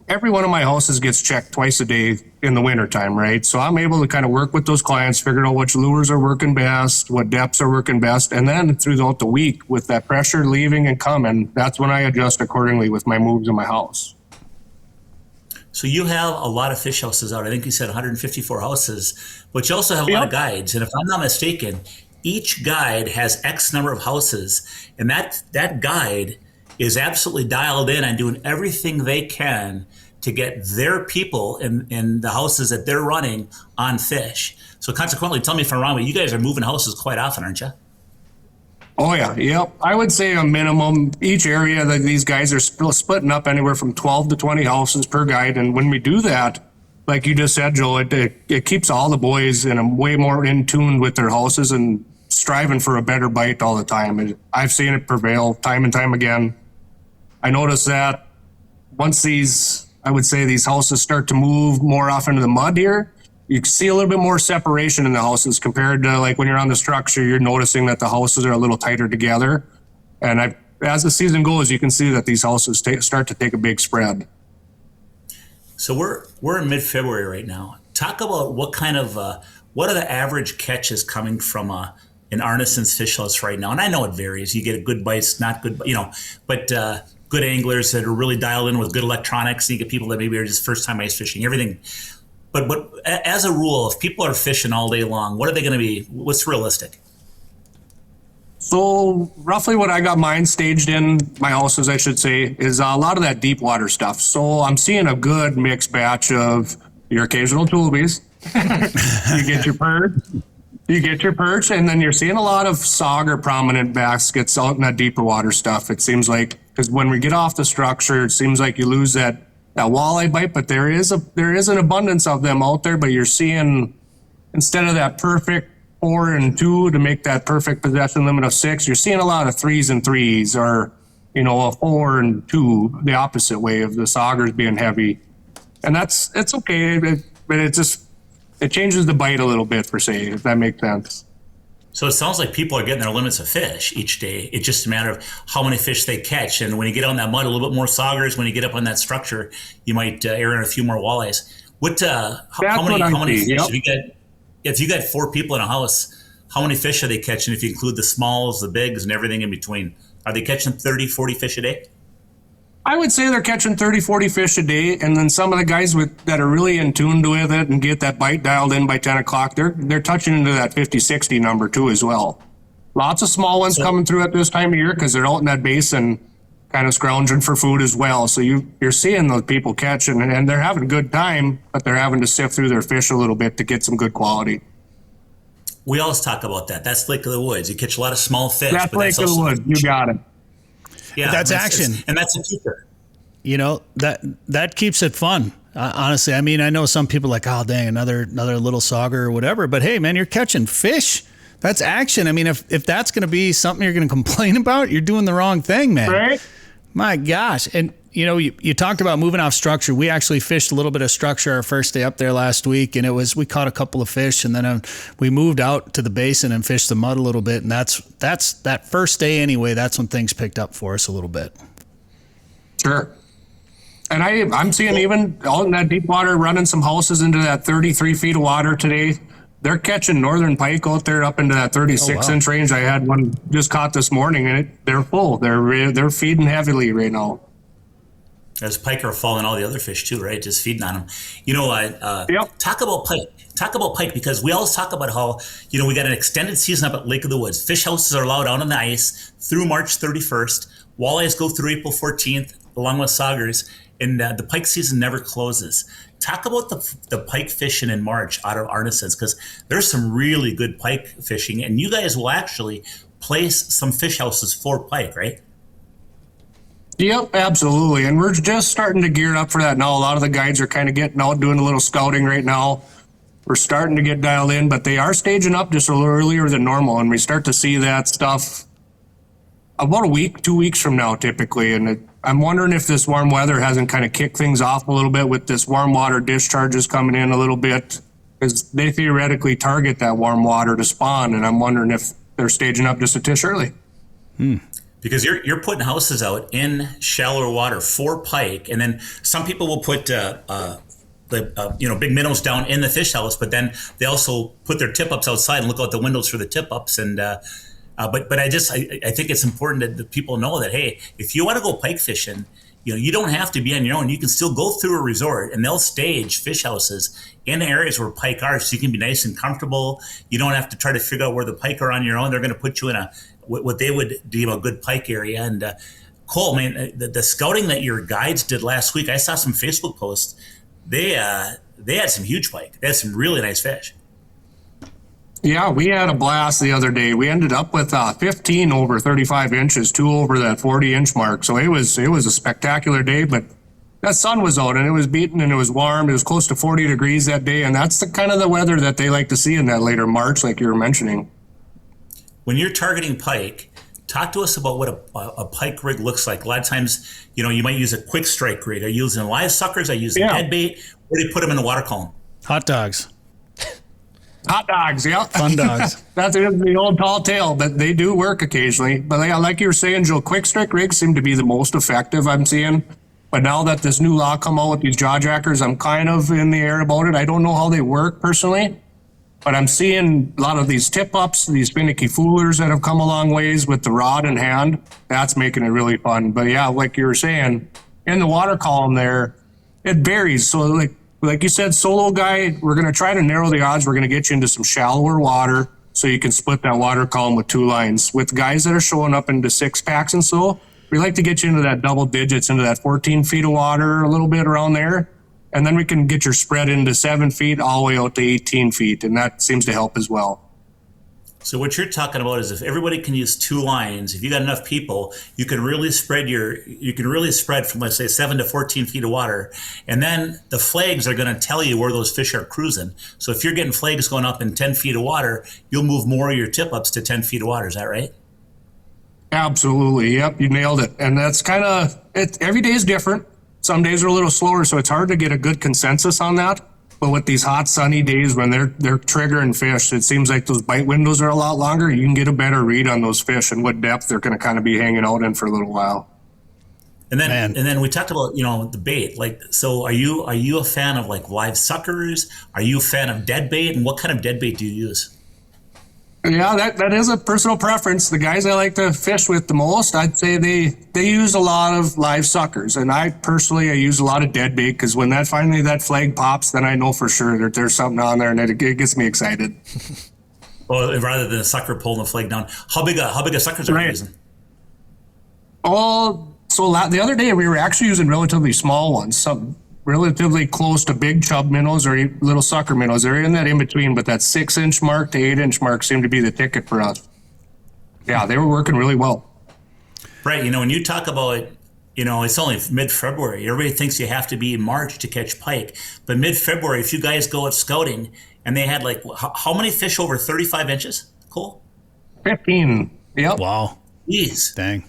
every one of my houses gets checked twice a day in the wintertime, right? So I'm able to kind of work with those clients, figure out which lures are working best, what depths are working best. And then throughout the week with that pressure leaving and coming, that's when I adjust accordingly with my moves in my house. So you have a lot of fish houses out. I think you said 154 houses, but you also have a lot of guides. And if I'm not mistaken, each guide has X number of houses, and that guide is absolutely dialed in on doing everything they can to get their people in the houses that they're running on fish. So consequently, tell me if I'm wrong, but you guys are moving houses quite often, aren't you? Oh yeah, yep. I would say a minimum. Each area that these guys are splitting up anywhere from 12 to 20 houses per guide, and when we do that, like you just said, Joe, it keeps all the boys in a way more in tune with their houses and striving for a better bite all the time. And I've seen it prevail time and time again. I noticed that once these houses start to move more off into the mud here, you can see a little bit more separation in the houses compared to like when you're on the structure, you're noticing that the houses are a little tighter together. And as the season goes, you can see that these houses start to take a big spread. So we're in mid-February right now. Talk about what are the average catches coming from in Arnensen's fish house right now? And I know it varies. You get good bites, not good, but good anglers that are really dialed in with good electronics. You get people that maybe are just first time ice fishing, everything. But as a rule, if people are fishing all day long, what are they going to be? What's realistic? So roughly what I got mine staged in, my houses, I should say, is a lot of that deep water stuff. So I'm seeing a good mixed batch of your occasional toolbies. You get your perch, and then you're seeing a lot of sauger prominent baskets out in that deeper water stuff. It seems like, because when we get off the structure, it seems like you lose that walleye bite, but there is an abundance of them out there. But you're seeing, instead of that perfect 4 and 2 to make that perfect possession limit of 6, you're seeing a lot of 3s and 3s, or a 4 and 2, the opposite way of the saugers being heavy, and it's okay, but it changes the bite a little bit, per se, if that makes sense. So it sounds like people are getting their limits of fish each day. It's just a matter of how many fish they catch. And when you get on that mud, a little bit more saugers. When you get up on that structure, you might air in a few more walleyes. How many fish? Yep. If you got 4 people in a house, how many fish are they catching if you include the smalls, the bigs, and everything in between? Are they catching 30, 40 fish a day? I would say they're catching 30, 40 fish a day, and then some of the guys that are really in tune with it and get that bite dialed in by 10 o'clock, they're touching into that 50, 60 number too as well. Lots of small ones coming through at this time of year because they're out in that basin kind of scrounging for food as well. So you're seeing those people catching, and they're having a good time, but they're having to sift through their fish a little bit to get some good quality. We always talk about that. That's Lake of the Woods. You catch a lot of small fish. That's Lake of the Woods. You got it. Yeah, that's action, and that's a keeper. That keeps it fun. Honestly, I mean, I know some people are like, oh dang, another little sauger or whatever. But hey, man, you're catching fish. That's action. I mean, if that's going to be something you're going to complain about, you're doing the wrong thing, man. Right? My gosh. And you talked about moving off structure. We actually fished a little bit of structure our first day up there last week, and we caught a couple of fish, and then we moved out to the basin and fished the mud a little bit. And that's that first day anyway. That's when things picked up for us a little bit. Sure. And I'm seeing even out in that deep water, running some houses into that 33 feet of water today. They're catching northern pike out there up into that 36-inch range. I had one just caught this morning, and they're full. They're feeding heavily right now. As pike are following all the other fish too, right? Just feeding on them. Yep. Talk about pike. Talk about pike, because we always talk about how, we got an extended season up at Lake of the Woods. Fish houses are allowed out on the ice through March 31st. Walleyes go through April 14th, along with saugers, and the pike season never closes. Talk about the pike fishing in March out of Arnensen's, because there's some really good pike fishing, and you guys will actually place some fish houses for pike, right? Yep, absolutely. And we're just starting to gear up for that now. A lot of the guides are kind of getting out, doing a little scouting right now. We're starting to get dialed in, but they are staging up just a little earlier than normal, and we start to see that stuff about a week, 2 weeks from now, typically. And I'm wondering if this warm weather hasn't kind of kicked things off a little bit with this warm water discharges coming in a little bit, because they theoretically target that warm water to spawn. And I'm wondering if they're staging up just a tish early. Because you're putting houses out in shallower water for pike, and then some people will put big minnows down in the fish house, but then they also put their tip ups outside and look out the windows for the tip ups. And but I think it's important that people know that, hey, if you want to go pike fishing, you don't have to be on your own. You can still go through a resort, and they'll stage fish houses in areas where pike are, so you can be nice and comfortable. You don't have to try to figure out where the pike are on your own. They're going to put you in what they would deem a good pike area. And Cole, man, the scouting that your guides did last week, I saw some Facebook posts. They had some huge pike. They had some really nice fish. Yeah, we had a blast the other day. We ended up with 15 over 35 inches, 2 over that 40-inch mark. So it was a spectacular day, but that sun was out and it was beating and it was warm. It was close to 40 degrees that day, and that's the kind of the weather that they like to see in that later March, like you were mentioning. When you're targeting pike, talk to us about what a pike rig looks like. A lot of times, you might use a quick strike rig. Are you using live suckers? Are you using dead bait? Where do you put them in the water column? Hot dogs. Hot dogs, yeah. Fun dogs. That's the old tall tale, but they do work occasionally. But like you were saying, Joe, quick strike rigs seem to be the most effective I'm seeing. But now that this new law come out with these jaw jackers, I'm kind of in the air about it. I don't know how they work personally, but I'm seeing a lot of these tip-ups, these finicky foolers that have come a long ways with the rod in hand. That's making it really fun. But yeah, like you were saying, in the water column there, it varies. So like you said, solo guy, we're going to try to narrow the odds. We're going to get you into some shallower water so you can split that water column with 2 lines. With guys that are showing up into 6-packs and so, we like to get you into that double digits, into that 14 feet of water, a little bit around there. And then we can get your spread into 7 feet all the way out to 18 feet. And that seems to help as well. So what you're talking about is if everybody can use 2 lines, if you got enough people, you can really spread from, let's say, 7 to 14 feet of water. And then the flags are going to tell you where those fish are cruising. So if you're getting flags going up in 10 feet of water, you'll move more of your tip-ups to 10 feet of water. Is that right? Absolutely. Yep. You nailed it. And that's kind of it. Every day is different. Some days are a little slower, so it's hard to get a good consensus on that. But with these hot, sunny days when they're triggering fish, it seems like those bite windows are a lot longer. You can get a better read on those fish and what depth they're going to kind of be hanging out in for a little while. And then we talked about, the bait. Like, so are you a fan of like live suckers? Are you a fan of dead bait? And what kind of dead bait do you use? Yeah, that is a personal preference. The guys I like to fish with the most, I'd say they use a lot of live suckers. And I use a lot of dead bait because when that flag pops, then I know for sure that there's something on there and it gets me excited. Well, rather than a sucker pulling the flag down, how big a suckers are you using? Oh, so the other day we were actually using relatively small ones, some relatively close to big chub minnows or little sucker minnows. They're in that in between, but that 6-inch mark to 8-inch mark seemed to be the ticket for us. Yeah, they were working really well. Right. When you talk about, it's only mid-February. Everybody thinks you have to be in March to catch pike. But mid-February, if you guys go out scouting and they had how many fish over 35 inches, Cole? 15. Yep. Wow. Jeez. Dang.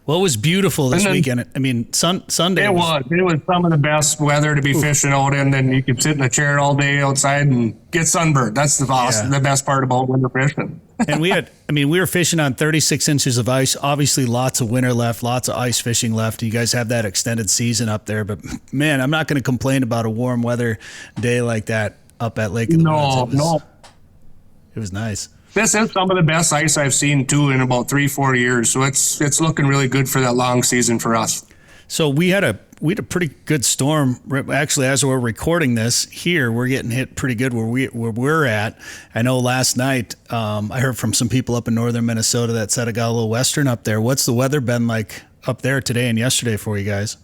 Well, it was beautiful this weekend. I mean, Sunday. It was some of the best weather to be fishing out in. And you could sit in a chair all day outside and get sunburned. That's the best part about winter fishing. And we were fishing on 36 inches of ice. Obviously, lots of winter left, lots of ice fishing left. You guys have that extended season up there. But, man, I'm not going to complain about a warm weather day like that up at Lake of the Woods. It was nice. This is some of the best ice I've seen, too, in about 3-4 years. So it's looking really good for that long season for us. So we had a pretty good storm. Actually, as we're recording this here, we're getting hit pretty good where we're at. I know last night I heard from some people up in northern Minnesota that said it got a little western up there. What's the weather been like up there today and yesterday for you guys?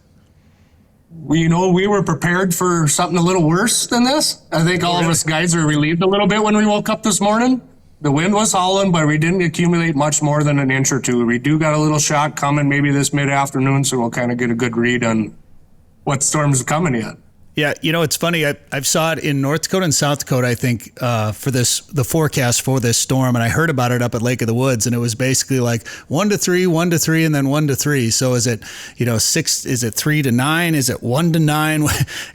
We were prepared for something a little worse than this. I think all of us guys are relieved a little bit when we woke up this morning. The wind was howling, but we didn't accumulate much more than an inch or two. We do got a little shock coming maybe this mid-afternoon, so we'll kind of get a good read on what storms are coming yet. Yeah, it's funny. I've saw it in North Dakota and South Dakota, I think, for the forecast for this storm, and I heard about it up at Lake of the Woods, and it was basically like 1 to 3, 1 to 3, and then 1 to 3. So is it 6? Is it 3 to 9? Is it 1 to 9?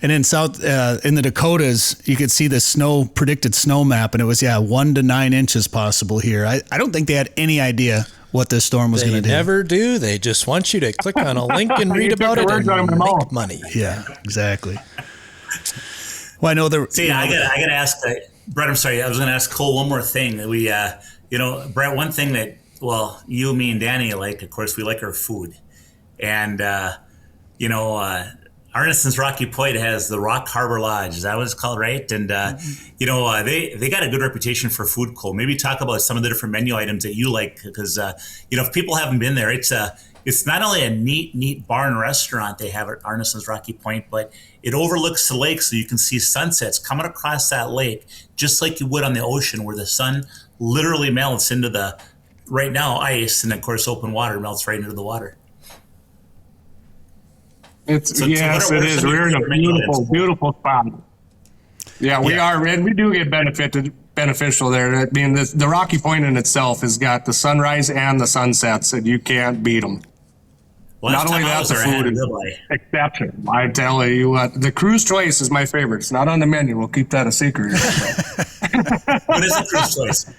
And in in the Dakotas, you could see the predicted snow map, and it was 1 to 9 inches possible here. I don't think they had any idea what this storm was going to do. They never do. They just want you to click on a link and read about it and make money. Yeah, exactly. Well, I know there. See, I got to ask Bret. I'm sorry. I was going to ask Cole one more thing. We, Bret. One thing that, you, me, and Danny like. Of course, we like our food, and Arnensen's Rocky Point has the Rock Harbor Lodge. Is that what it's called, right? And they got a good reputation for food, Cole. Maybe talk about some of the different menu items that you like, because if people haven't been there, it's it's not only a neat bar and restaurant they have at Arnensen's Rocky Point, but it overlooks the lake, so you can see sunsets coming across that lake, just like you would on the ocean, where the sun literally melts into the, right now, ice, and of course, open water melts right into the water. Yes, it is. We're in a beautiful spot. Yeah, we are, and we do get beneficial there. I mean, the Rocky Point in itself has got the sunrise and the sunsets, and you can't beat them. Not only that, the food is exceptional. I tell you what, the cruise choice is my favorite. It's not on the menu. We'll keep that a secret. What is the cruise choice?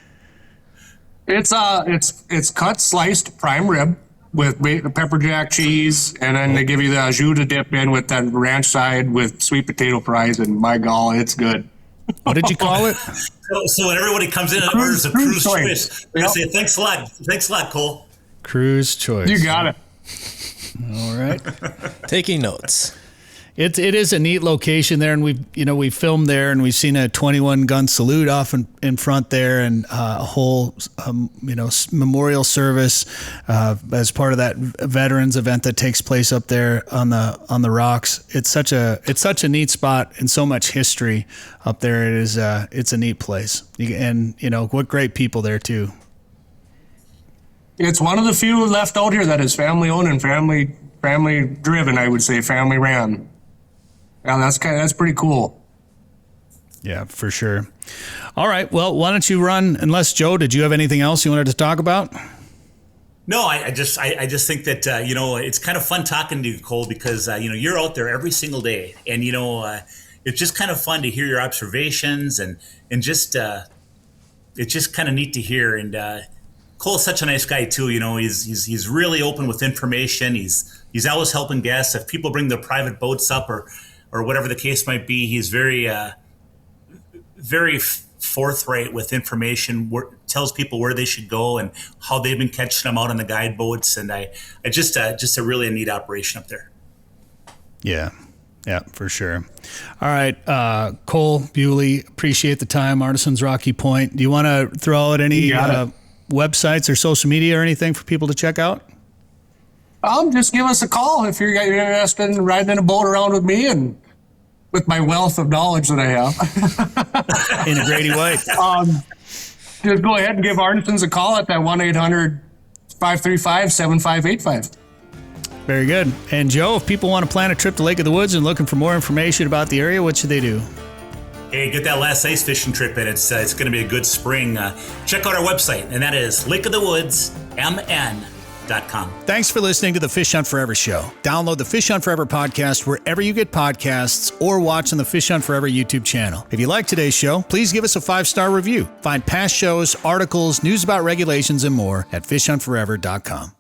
It's cut, sliced prime rib with pepper jack cheese, and then they give you the jus to dip in with that ranch side with sweet potato fries, and my golly, it's good. What did you call it? So when everybody comes in and orders a cruise choice, I say, thanks a lot, Cole. Cruise choice. You got it. All right. Taking notes. It is a neat location there, and we filmed there, and we've seen a 21 gun salute off in front there, and a whole memorial service as part of that veterans event that takes place up there on the rocks. It's such a neat spot and so much history up there. It's a neat place, and what great people there too. It's one of the few left out here that is family owned and family driven. I would say family ran. Yeah, that's pretty cool. Yeah, for sure. All right. Well, why don't you run? Unless Joe, did you have anything else you wanted to talk about? No, I just think that it's kind of fun talking to you, Cole, because you're out there every single day, and it's just kind of fun to hear your observations and just it's just kind of neat to hear. And Cole's such a nice guy too. He's really open with information. He's always helping guests. If people bring their private boats up or whatever the case might be, he's very forthright with information. Tells people where they should go and how they've been catching them out on the guide boats. And I just a really neat operation up there. Yeah, for sure. All right, Cole Buley, appreciate the time. Arnensen's Rocky Point. Do you want to throw out any websites or social media or anything for people to check out? Just give us a call if you're interested in riding in a boat around with me and with my wealth of knowledge that I have. In a Grady way. Just go ahead and give Arnensen's a call at that 1-800-535-7585. Very good. And Joe, if people want to plan a trip to Lake of the Woods and looking for more information about the area, what should they do? Hey, get that last ice fishing trip in. It's going to be a good spring. Check out our website, and that is lakeofthewoodsmn.com. Thanks for listening to the Fish Hunt Forever show. Download the Fish Hunt Forever podcast wherever you get podcasts or watch on the Fish Hunt Forever YouTube channel. If you like today's show, please give us a 5-star review. Find past shows, articles, news about regulations, and more at fishhuntforever.com.